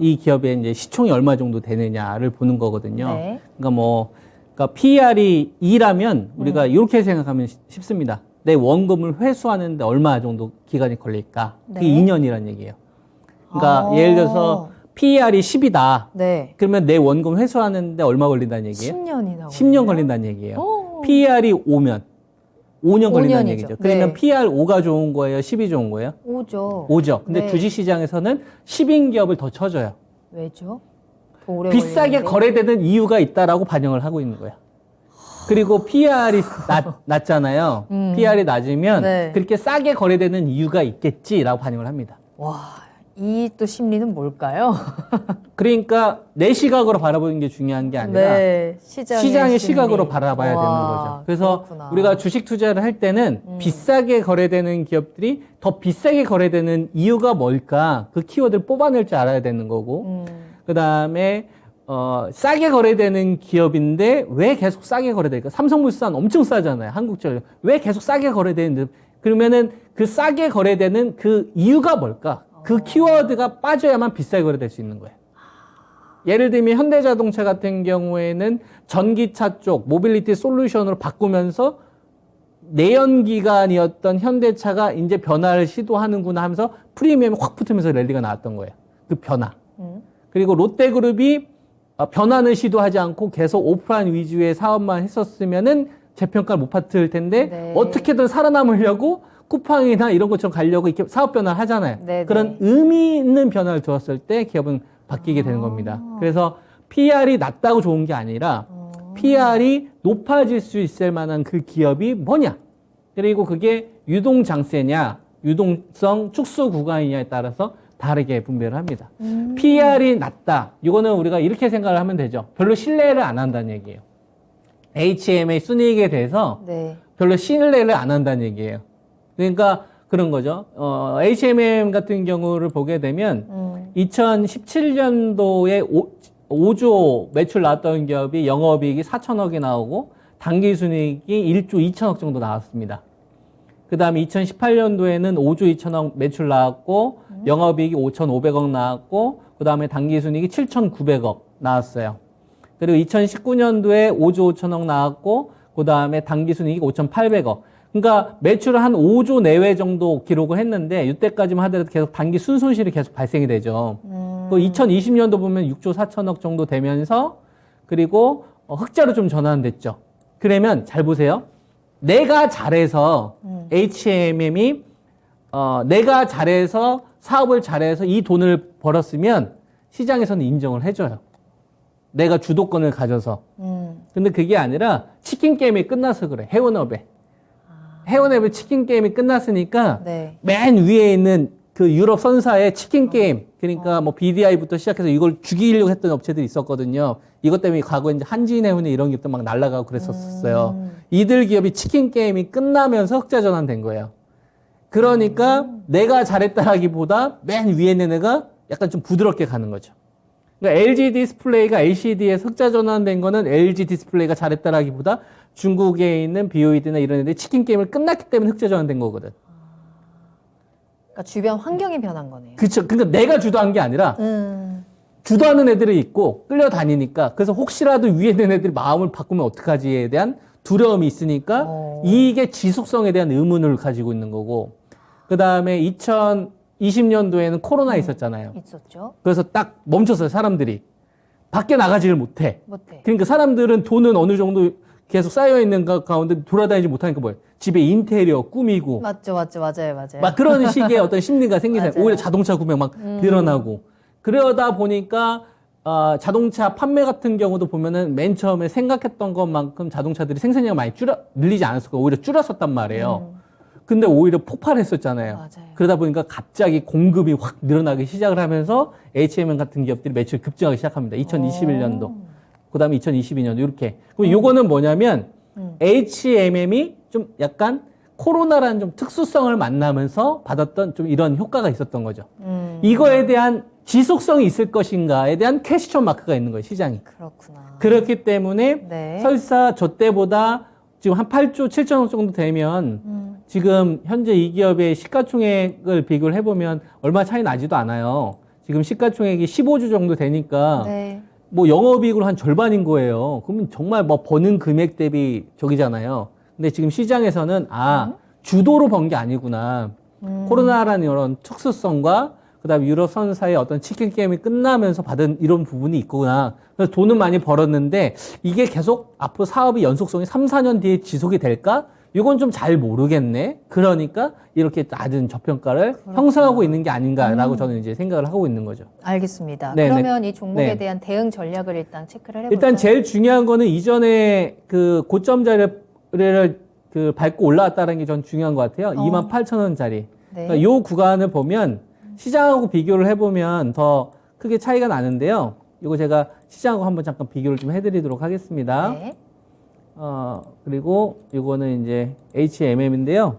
이 기업의 이제 시총이 얼마 정도 되느냐를 보는 거거든요. 네. 그러니까 PER이 2라면 우리가 이렇게 생각하면 쉽습니다. 내 원금을 회수하는데 얼마 정도 기간이 걸릴까? 네. 그게 2년이라는 얘기예요. 그러니까 예를 들어서 PER이 10이다. 네. 그러면 내 원금 회수하는데 얼마 걸린다는 얘기예요? 10년이나 10년 걸린다는 얘기예요. 오. PER이 5면 5년 걸린다는 5년이죠. 얘기죠. 그러면 네. PER 5가 좋은 거예요? 10이 좋은 거예요? 5죠. 5죠. 근데 네. 주식시장에서는 10인 기업을 더 쳐줘요. 왜죠? 더 오래 비싸게 걸리는데? 거래되는 이유가 있다라고 반영을 하고 있는 거야. 그리고 PER이 낮잖아요. PER이 낮으면 네. 그렇게 싸게 거래되는 이유가 있겠지라고 반영을 합니다. 와, 이 또 심리는 뭘까요? 그러니까 내 시각으로 바라보는 게 중요한 게 아니라 네, 시장의 심리. 시각으로 바라봐야 와, 되는 거죠. 그래서 그렇구나. 우리가 주식 투자를 할 때는 비싸게 거래되는 기업들이 더 비싸게 거래되는 이유가 뭘까? 그 키워드를 뽑아낼 줄 알아야 되는 거고, 그 다음에 싸게 거래되는 기업인데 왜 계속 싸게 거래될까? 삼성물산 엄청 싸잖아요. 한국전력. 왜 계속 싸게 거래되는데? 그러면은 그 싸게 거래되는 그 이유가 뭘까? 그 키워드가 빠져야만 비싸게 거래될 수 있는 거예요. 예를 들면 현대자동차 같은 경우에는 전기차 쪽 모빌리티 솔루션으로 바꾸면서 내연기관이었던 현대차가 이제 변화를 시도하는구나 하면서 프리미엄이 확 붙으면서 랠리가 나왔던 거예요. 그 변화. 그리고 롯데그룹이 변화는 시도하지 않고 계속 오프라인 위주의 사업만 했었으면은 재평가를 못 받을 텐데 네. 어떻게든 살아남으려고 쿠팡이나 이런 것처럼 가려고 이렇게 사업 변화를 하잖아요. 네, 그런 네. 의미 있는 변화를 주었을 때 기업은 바뀌게 되는 겁니다. 그래서 PER이 낮다고 좋은 게 아니라 PER이 높아질 수 있을 만한 그 기업이 뭐냐? 그리고 그게 유동장세냐, 유동성 축소 구간이냐에 따라서 다르게 분배를 합니다. PER이 낮다. 이거는 우리가 이렇게 생각을 하면 되죠. 별로 신뢰를 안 한다는 얘기예요. HM의 순이익에 대해서 네. 별로 신뢰를 안 한다는 얘기예요. 그러니까 그런 거죠. HMM 같은 경우를 보게 되면 2017년도에 5조 매출 나왔던 기업이 영업이익이 4천억이 나오고 당기순이익이 1조 2천억 정도 나왔습니다. 그 다음에 2018년도에는 5조 2천억 매출 나왔고 영업이익이 5,500억 나왔고 그 다음에 당기순이익이 7,900억 나왔어요. 그리고 2019년도에 5조 5천억 나왔고 그 다음에 당기순이익이 5,800억. 그러니까 매출을 한 5조 내외 정도 기록을 했는데 이때까지만 하더라도 계속 단기 순손실이 계속 발생이 되죠. 또 2020년도 보면 6조 4천억 정도 되면서 그리고 흑자로 좀 전환됐죠. 그러면 잘 보세요. 내가 잘해서 HMM이 내가 잘해서 사업을 잘해서 이 돈을 벌었으면 시장에서는 인정을 해줘요. 내가 주도권을 가져서. 근데 그게 아니라 치킨 게임이 끝나서 그래. 해운업에. 해운업의 치킨 게임이 끝났으니까 네. 맨 위에 있는 그 유럽 선사의 치킨 게임, 그러니까 뭐 BDI부터 시작해서 이걸 죽이려고 했던 업체들이 있었거든요. 이것 때문에 과거에 이제 한진해운이 이런 기업도 막 날아가고 그랬었어요. 이들 기업이 치킨 게임이 끝나면서 흑자 전환된 거예요. 그러니까 내가 잘했다라기보다 맨 위에 있는 애가 약간 좀 부드럽게 가는 거죠. 그러니까 LG 디스플레이가 LCD에서 흑자 전환된 거는 LG 디스플레이가 잘했다라기보다 중국에 있는 BOED나 이런 애들이 치킨 게임을 끝났기 때문에 흑자 전환된 거거든. 그러니까 주변 환경이 변한 거네요. 그쵸. 그러니까 내가 주도한 게 아니라 주도하는 애들이 있고 끌려다니니까 그래서 혹시라도 위에 있는 애들이 마음을 바꾸면 어떡하지에 대한 두려움이 있으니까 어. 이게 지속성에 대한 의문을 가지고 있는 거고, 그 다음에 2020년도에는 코로나 있었잖아요. 있었죠. 그래서 딱 멈췄어요, 사람들이. 밖에 나가지를 못해. 못해. 그러니까 사람들은 돈은 어느 정도 계속 쌓여있는 가운데 돌아다니지 못하니까 뭐예요? 집에 인테리어 꾸미고. 맞죠, 맞아요. 막 그런 식의 어떤 심리가 생기잖아요. 맞아요. 오히려 자동차 구매 막 늘어나고. 그러다 보니까, 자동차 판매 같은 경우도 보면은 맨 처음에 생각했던 것만큼 자동차들이 생산량이 많이 늘리지 않았을 거예요. 오히려 줄었었단 말이에요. 근데 오히려 폭발했었잖아요. 맞아요. 그러다 보니까 갑자기 공급이 확 늘어나기 시작을 하면서 H&M 같은 기업들이 매출이 급증하기 시작합니다. 2021년도. 그 다음에 2022년도 이렇게. 그럼 요거는 뭐냐면 H&M이 좀 약간 코로나라는 좀 특수성을 만나면서 받았던 좀 이런 효과가 있었던 거죠. 이거에 대한 지속성이 있을 것인가에 대한 퀘스천 마크가 있는 거예요, 시장이. 그렇구나. 그렇기 때문에 네. 설사 저 때보다 지금 한 8조 7천억 정도 되면 지금 현재 이 기업의 시가총액을 비교를 해보면 얼마 차이 나지도 않아요. 지금 시가총액이 15조 정도 되니까 네. 뭐 영업이익으로 한 절반인 거예요. 그러면 정말 뭐 버는 금액 대비 저기잖아요. 근데 지금 시장에서는 주도로 번 게 아니구나. 코로나라는 이런 특수성과 그다음에 유럽 선사의 어떤 치킨 게임이 끝나면서 받은 이런 부분이 있구나. 그래서 돈은 많이 벌었는데 이게 계속 앞으로 사업의 연속성이 3, 4년 뒤에 지속이 될까? 이건 좀 잘 모르겠네. 그러니까 이렇게 낮은 저평가를 형성하고 있는 게 아닌가라고 저는 이제 생각을 하고 있는 거죠. 알겠습니다. 네네. 그러면 이 종목에 네. 대한 대응 전략을 일단 체크를 해볼까요? 일단 제일 중요한 거는 이전에 그 고점 자리를 그 밟고 올라왔다는 게 전 중요한 것 같아요. 28,000원짜리. 네. 그러니까 요 구간을 보면 시장하고 비교를 해보면 더 크게 차이가 나는데요. 이거 제가 시장하고 한번 잠깐 비교를 좀 해드리도록 하겠습니다. 네. 그리고 이거는 이제 H&M인데요.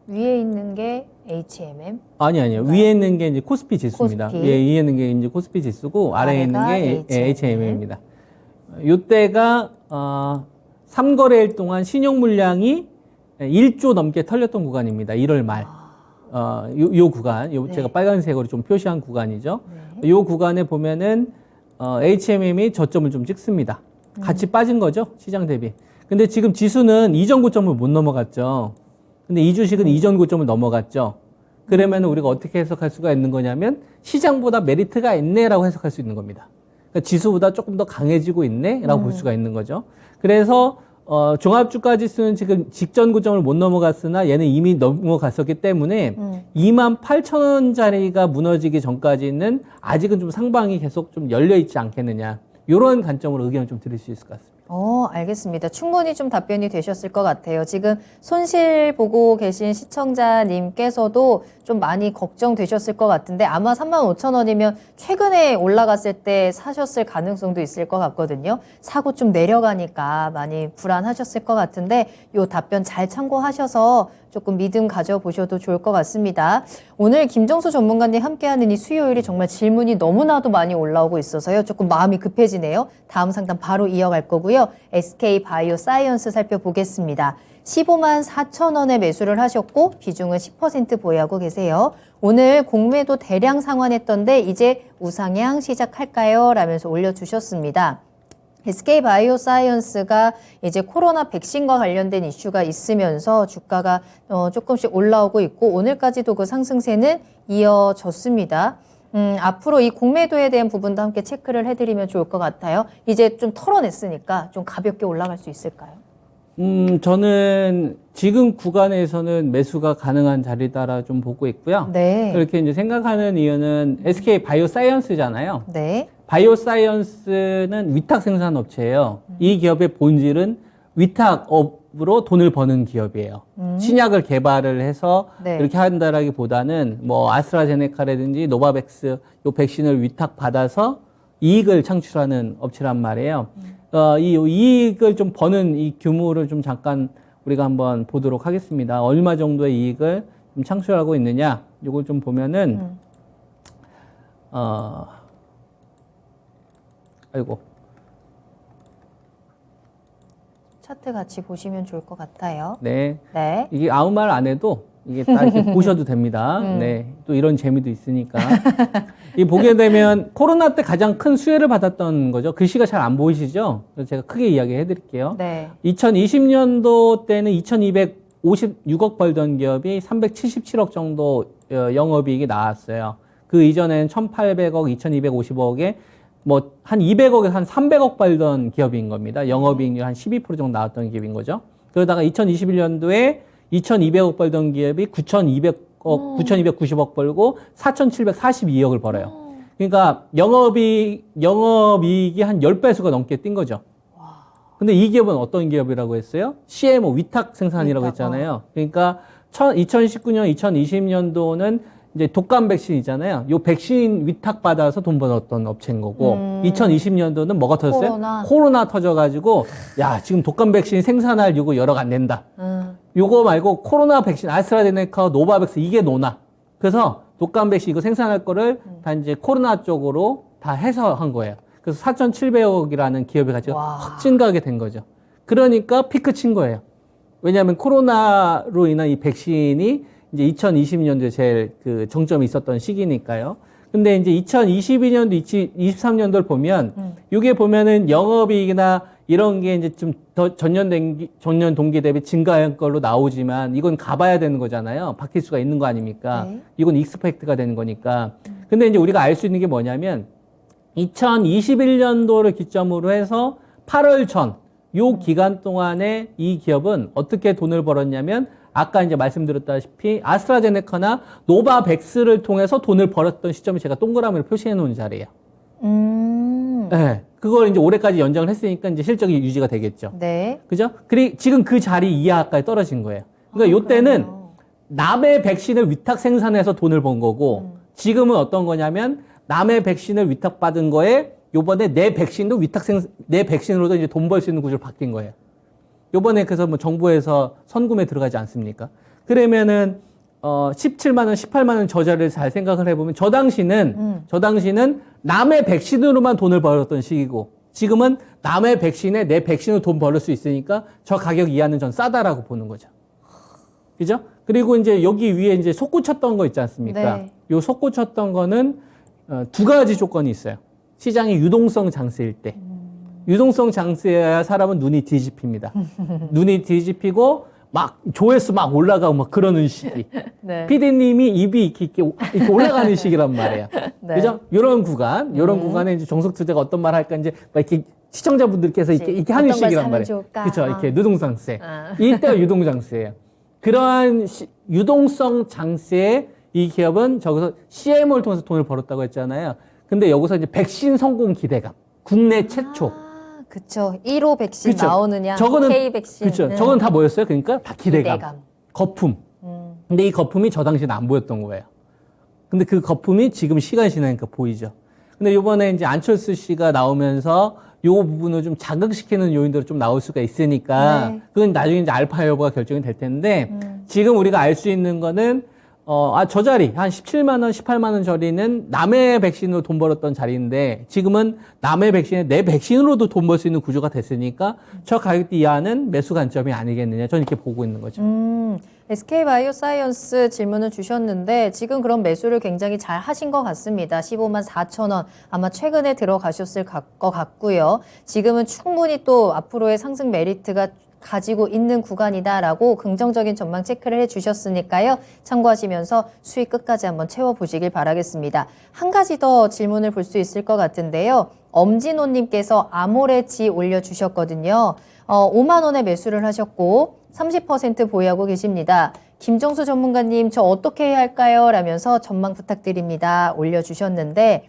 위에 있는 게 H&M. 아니요. 위에 있는 게 이제 코스피 지수입니다. 코스피. 위에 있는 게 이제 코스피 지수고, 아래에 있는 게 아래가 H&M입니다. 요때가, 3거래일 동안 신용 물량이 1조 넘게 털렸던 구간입니다. 1월 말. 요 구간, 네. 제가 빨간색으로 좀 표시한 구간이죠. 네. 요 구간에 보면은, H&M이 저점을 좀 찍습니다. 같이 빠진 거죠. 시장 대비. 근데 지금 지수는 이전 고점을 못 넘어갔죠. 근데 이 주식은 이전 고점을 넘어갔죠. 그러면 우리가 어떻게 해석할 수가 있는 거냐면 시장보다 메리트가 있네라고 해석할 수 있는 겁니다. 그러니까 지수보다 조금 더 강해지고 있네라고 볼 수가 있는 거죠. 그래서 종합주가 지수는 지금 직전 고점을 못 넘어갔으나 얘는 이미 넘어갔었기 때문에 28,000원짜리가 무너지기 전까지는 아직은 좀 상방이 계속 좀 열려 있지 않겠느냐. 이런 관점으로 의견을 좀 드릴 수 있을 것 같습니다. 알겠습니다. 충분히 좀 답변이 되셨을 것 같아요. 지금 손실 보고 계신 시청자님께서도 좀 많이 걱정되셨을 것 같은데 아마 35,000원이면 최근에 올라갔을 때 사셨을 가능성도 있을 것 같거든요. 사고 좀 내려가니까 많이 불안하셨을 것 같은데 요 답변 잘 참고하셔서 조금 믿음 가져보셔도 좋을 것 같습니다. 오늘 김정수 전문가님 함께하는 이 수요일이 정말 질문이 너무나도 많이 올라오고 있어서요. 조금 마음이 급해지네요. 다음 상담 바로 이어갈 거고요. SK 바이오사이언스 살펴보겠습니다. 15만 4천 원에 매수를 하셨고 비중은 10% 보유하고 계세요. 오늘 공매도 대량 상환했던데 이제 우상향 시작할까요? 라면서 올려주셨습니다. SK 바이오사이언스가 이제 코로나 백신과 관련된 이슈가 있으면서 주가가 조금씩 올라오고 있고 오늘까지도 그 상승세는 이어졌습니다. 앞으로 이 공매도에 대한 부분도 함께 체크를 해드리면 좋을 것 같아요. 이제 좀 털어냈으니까 좀 가볍게 올라갈 수 있을까요? 저는 지금 구간에서는 매수가 가능한 자리다라 좀 보고 있고요. 네. 그렇게 이제 생각하는 이유는 SK 바이오사이언스잖아요. 네. 바이오사이언스는 위탁 생산 업체예요. 이 기업의 본질은 위탁업으로 돈을 버는 기업이에요. 신약을 개발을 해서 네. 이렇게 한다라기보다는 뭐 아스트라제네카라든지 노바백스 요 백신을 위탁받아서 이익을 창출하는 업체란 말이에요. 이 이익을 좀 버는 이 규모를 좀 잠깐 우리가 한번 보도록 하겠습니다. 얼마 정도의 이익을 좀 창출하고 있느냐, 이걸 좀 보면은, 아이고. 차트 같이 보시면 좋을 것 같아요. 네. 네. 이게 아무 말 안 해도 이게 딱 이렇게 보셔도 됩니다. 네. 또 이런 재미도 있으니까. 이 보게 되면 코로나 때 가장 큰 수혜를 받았던 거죠. 글씨가 잘 안 보이시죠? 그래서 제가 크게 이야기해 드릴게요. 네. 2020년도 때는 2256억 벌던 기업이 377억 정도 영업이익이 나왔어요. 그 이전에는 1800억, 2250억에 뭐 한 200억에서 한 300억 벌던 기업인 겁니다. 영업이익률 한 12% 정도 나왔던 기업인 거죠. 그러다가 2021년도에 2200억 벌던 기업이 9290억 벌고 4742억을 벌어요. 그러니까 영업이익이 한 10배수가 넘게 뛴 거죠. 근데 이 기업은 어떤 기업이라고 했어요? CMO, 위탁 생산이라고 했잖아요. 그러니까 2019년, 2020년도는 이제 독감 백신이잖아요. 요 백신 위탁받아서 돈 벌었던 업체인 거고, 2020년도는 뭐가 터졌어요? 코로나 터져가지고, 야, 지금 독감 백신 생산할 요거 여력 안 낸다. 요거 말고 코로나 백신, 아스트라제네카, 노바백스, 이게 노나. 그래서 독감 백신 이거 생산할 거를 다 이제 코로나 쪽으로 다 해서 한 거예요. 그래서 4,700억이라는 기업의 가치가 확 증가하게 된 거죠. 그러니까 피크 친 거예요. 왜냐하면 코로나로 인한 이 백신이 이제 2020년도에 제일 그 정점이 있었던 시기니까요. 근데 이제 2022년도, 2023년도를 보면, 요게 보면은 영업이익이나 이런 게 이제 좀 더 전년 동기 대비 증가한 걸로 나오지만, 이건 가봐야 되는 거잖아요. 바뀔 수가 있는 거 아닙니까? 네. 이건 익스펙트가 되는 거니까. 근데 이제 우리가 알 수 있는 게 뭐냐면, 2021년도를 기점으로 해서 8월 전, 요 기간 동안에 이 기업은 어떻게 돈을 벌었냐면, 아까 이제 말씀드렸다시피 아스트라제네카나 노바백스를 통해서 돈을 벌었던 시점을 제가 동그라미로 표시해 놓은 자리예요. 네. 그걸 이제 올해까지 연장을 했으니까 이제 실적이 유지가 되겠죠. 네. 그죠? 지금 그 자리 이하까지 떨어진 거예요. 그러니까 요때는 남의 백신을 위탁 생산해서 돈을 번 거고, 지금은 어떤 거냐면 남의 백신을 위탁받은 거에 요번에 내 백신도 내 백신으로도 이제 돈 벌 수 있는 구조로 바뀐 거예요. 요번에 그래서 뭐 정부에서 선구매 들어가지 않습니까? 그러면은 17만 원, 18만 원 저자를 잘 생각을 해보면 저 당시는 남의 백신으로만 돈을 벌었던 시기고 지금은 남의 백신에 내 백신으로 돈 벌을 수 있으니까 저 가격 이하는 전 싸다라고 보는 거죠. 그죠? 그리고 이제 여기 위에 이제 솟구쳤던 거 있지 않습니까? 네. 요 솟구쳤던 거는 두 가지 조건이 있어요. 시장이 유동성 장세일 때. 유동성 장세여야 사람은 눈이 뒤집힙니다. 눈이 뒤집히고 막 조회수 막 올라가고 막 그러는 시기. 네. PD님이 입이 이렇게 올라가는 시기란 말이에요. 네. 그죠? 요런 구간에 이제 정석투자가 어떤 말 할까 이제 막 이렇게 시청자분들께서 이렇게 하는 시기란 말이에요. 그렇죠. 이렇게 유동장세. 이때가 유동장세예요. 그러한 유동성 장세에 이 기업은 저기서 CMO를 통해서 돈을 벌었다고 했잖아요. 근데 여기서 이제 백신 성공 기대감. 국내 최초. 그쵸. 1호 백신 그쵸. 나오느냐, 저거는, K 백신. 그렇죠. 저건 다 뭐였어요? 그러니까 다 기대감. 거품. 근데 이 거품이 저 당시에는 안 보였던 거예요. 근데 그 거품이 지금 시간이 지나니까 보이죠. 근데 요번에 이제 안철수 씨가 나오면서 요 부분을 좀 자극시키는 요인들이 좀 나올 수가 있으니까 네. 그건 나중에 이제 알파 여부가 결정이 될 텐데 지금 우리가 알 수 있는 거는 저 자리, 한 17만 원, 18만 원 자리는 남의 백신으로 돈 벌었던 자리인데 지금은 남의 백신에 내 백신으로도 돈 벌 수 있는 구조가 됐으니까 저 가격대 이하는 매수 관점이 아니겠느냐. 저는 이렇게 보고 있는 거죠. SK바이오사이언스 질문을 주셨는데 지금 그런 매수를 굉장히 잘 하신 것 같습니다. 15만 4천 원 아마 최근에 들어가셨을 것 같고요. 지금은 충분히 또 앞으로의 상승 메리트가 가지고 있는 구간이다라고 긍정적인 전망 체크를 해주셨으니까요. 참고하시면서 수익 끝까지 한번 채워보시길 바라겠습니다. 한 가지 더 질문을 볼 수 있을 것 같은데요. 엄진호님께서 아모레지 올려주셨거든요. 5만 원에 매수를 하셨고 30% 보유하고 계십니다. 김정수 전문가님 저 어떻게 해야 할까요? 라면서 전망 부탁드립니다. 올려주셨는데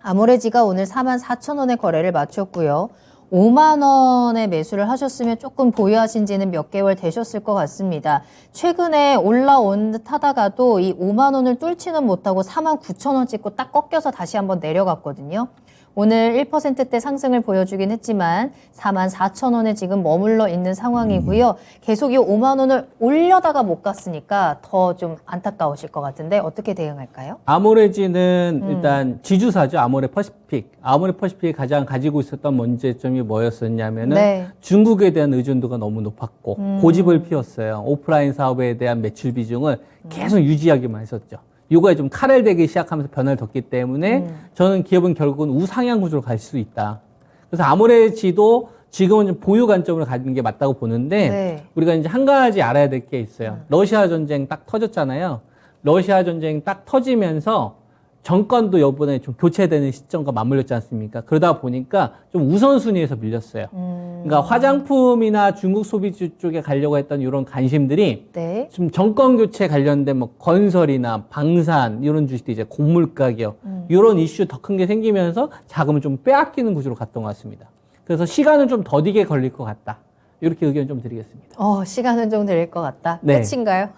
아모레지가 오늘 4만 4천 원의 거래를 마쳤고요. 5만 원에 매수를 하셨으면 조금 보유하신 지는 몇 개월 되셨을 것 같습니다. 최근에 올라온 듯 하다가도 이 5만 원을 뚫지는 못하고 4만 9천 원 찍고 딱 꺾여서 다시 한번 내려갔거든요. 오늘 1%대 상승을 보여주긴 했지만 44,000원에 지금 머물러 있는 상황이고요. 계속 이 5만 원을 올려다가 못 갔으니까 더 좀 안타까우실 것 같은데 어떻게 대응할까요? 아모레지는 일단 지주사죠. 아모레 퍼시픽이 가장 가지고 있었던 문제점이 뭐였었냐면은 네. 중국에 대한 의존도가 너무 높았고 고집을 피웠어요. 오프라인 사업에 대한 매출 비중을 계속 유지하기만 했었죠. 요거에 좀 칼을 대기 시작하면서 변화를 뒀기 때문에 저는 기업은 결국은 우상향 구조로 갈 수 있다. 그래서 아모레지도 지금은 좀 보유 관점으로 가는 게 맞다고 보는데 네. 우리가 이제 한 가지 알아야 될 게 있어요. 러시아 전쟁 딱 터졌잖아요. 러시아 전쟁 딱 터지면서 정권도 이번에 좀 교체되는 시점과 맞물렸지 않습니까? 그러다 보니까 좀 우선순위에서 밀렸어요. 그러니까 화장품이나 중국 소비주 쪽에 가려고 했던 이런 관심들이 네. 좀 정권 교체 관련된 뭐 건설이나 방산 이런 주식들 이제 곡물 가격 이런 이슈 더 큰 게 생기면서 자금을 좀 빼앗기는 구조로 갔던 것 같습니다. 그래서 시간은 좀 더디게 걸릴 것 같다. 이렇게 의견 좀 드리겠습니다. 시간은 좀 들릴 것 같다. 네. 끝인가요?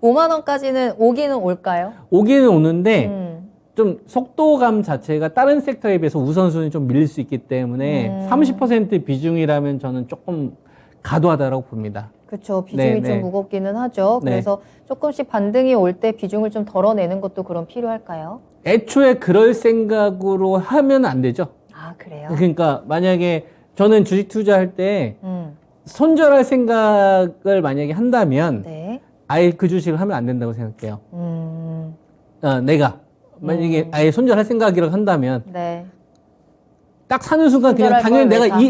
5만 원까지는 오기는 올까요? 오기는 오는데 좀 속도감 자체가 다른 섹터에 비해서 우선순위 좀 밀릴 수 있기 때문에 30% 비중이라면 저는 조금 과도하다라고 봅니다. 그렇죠. 비중이 네, 좀 네. 무겁기는 하죠. 네. 그래서 조금씩 반등이 올 때 비중을 좀 덜어내는 것도 그럼 필요할까요? 애초에 그럴 생각으로 하면 안 되죠. 아, 그래요? 그러니까 만약에 저는 주식 투자할 때 음, 손절할 생각을 만약에 한다면 네. 아예 그 주식을 하면 안 된다고 생각해요. 내가 만약에 아예 손절할 생각이라고 한다면 네. 딱 사는 순간 그냥 손절할 당연히 걸 왜 내가 사?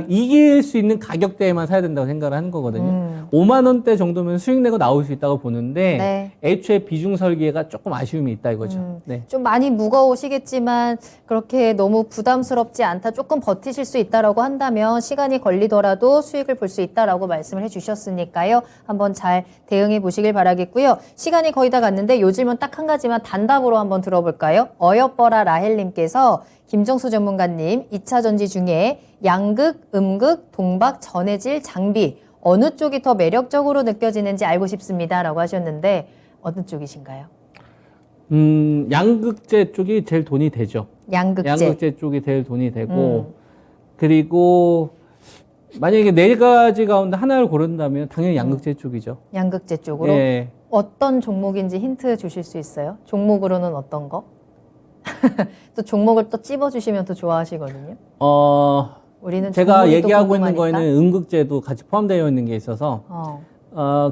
이길 수 있는 가격대에만 사야 된다고 생각을 하는 거거든요. 5만 원대 정도면 수익 내고 나올 수 있다고 보는데 네. 애초에 비중 설계가 조금 아쉬움이 있다 이거죠. 네. 좀 많이 무거우시겠지만 그렇게 너무 부담스럽지 않다. 조금 버티실 수 있다라고 한다면 시간이 걸리더라도 수익을 볼 수 있다라고 말씀을 해주셨으니까요. 한번 잘 대응해 보시길 바라겠고요. 시간이 거의 다 갔는데 요 질문 딱 한 가지만 단답으로 한번 들어볼까요? 어여뻐라 라헬님께서 김정수 전문가님 2차 전지 중에 양극, 음극, 동박, 전해질, 장비 어느 쪽이 더 매력적으로 느껴지는지 알고 싶습니다. 라고 하셨는데 어느 쪽이신가요? 양극재 쪽이 제일 돈이 되죠. 양극재 쪽이 제일 돈이 되고 그리고 만약에 네 가지 가운데 하나를 고른다면 당연히 양극재 쪽이죠. 양극재 쪽으로? 예. 어떤 종목인지 힌트 주실 수 있어요? 종목으로는 어떤 거? 또 종목을 또 찝어주시면 또 좋아하시거든요. 우리는 제가 종목이 또 얘기하고 있는 궁금하니까. 거에는 음극재도 같이 포함되어 있는 게 있어서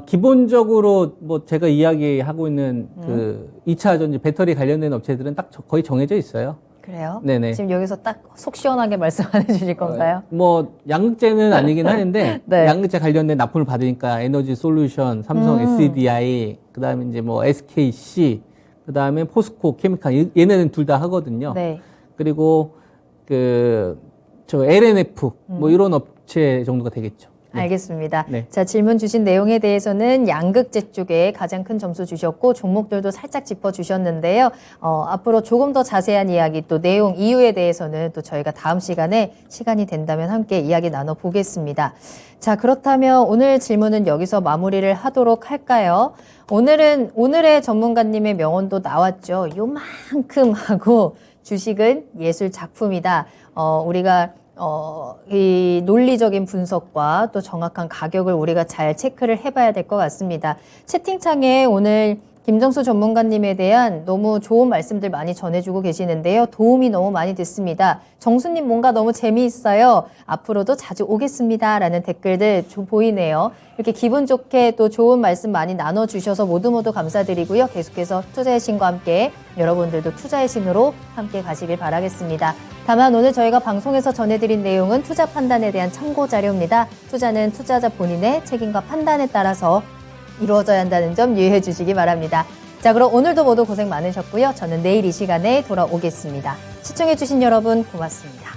기본적으로 뭐 제가 이야기하고 있는 그 2차 전지 배터리 관련된 업체들은 딱 거의 정해져 있어요. 그래요? 네네. 지금 여기서 딱 속 시원하게 말씀 안 해주실 건가요? 뭐 양극재는 아니긴 하는데 네. 양극재 관련된 납품을 받으니까 에너지 솔루션, 삼성 SDI, 그다음에 이제 뭐 SKC, 그다음에 포스코 케미칼 얘네는 둘 다 하거든요. 네. 그리고 저 LNF 뭐 이런 업체 정도가 되겠죠. 네. 알겠습니다. 네. 자, 질문 주신 내용에 대해서는 양극재 쪽에 가장 큰 점수 주셨고 종목들도 살짝 짚어주셨는데요. 앞으로 조금 더 자세한 이야기 또 내용 이유에 대해서는 또 저희가 다음 시간에 시간이 된다면 함께 이야기 나눠보겠습니다. 자, 그렇다면 오늘 질문은 여기서 마무리를 하도록 할까요? 오늘의 전문가님의 명언도 나왔죠. 요만큼 하고 주식은 예술 작품이다. 우리가 이 논리적인 분석과 또 정확한 가격을 우리가 잘 체크를 해봐야 될 것 같습니다. 채팅창에 오늘 김정수 전문가님에 대한 너무 좋은 말씀들 많이 전해주고 계시는데요. 도움이 너무 많이 됐습니다. 정수님 뭔가 너무 재미있어요. 앞으로도 자주 오겠습니다. 라는 댓글들 좀 보이네요. 이렇게 기분 좋게 또 좋은 말씀 많이 나눠주셔서 모두 감사드리고요. 계속해서 투자의 신과 함께 여러분들도 투자의 신으로 함께 가시길 바라겠습니다. 다만 오늘 저희가 방송에서 전해드린 내용은 투자 판단에 대한 참고 자료입니다. 투자는 투자자 본인의 책임과 판단에 따라서 이루어져야 한다는 점 유의해 주시기 바랍니다. 자, 그럼 오늘도 모두 고생 많으셨고요. 저는 내일 이 시간에 돌아오겠습니다. 시청해 주신 여러분 고맙습니다.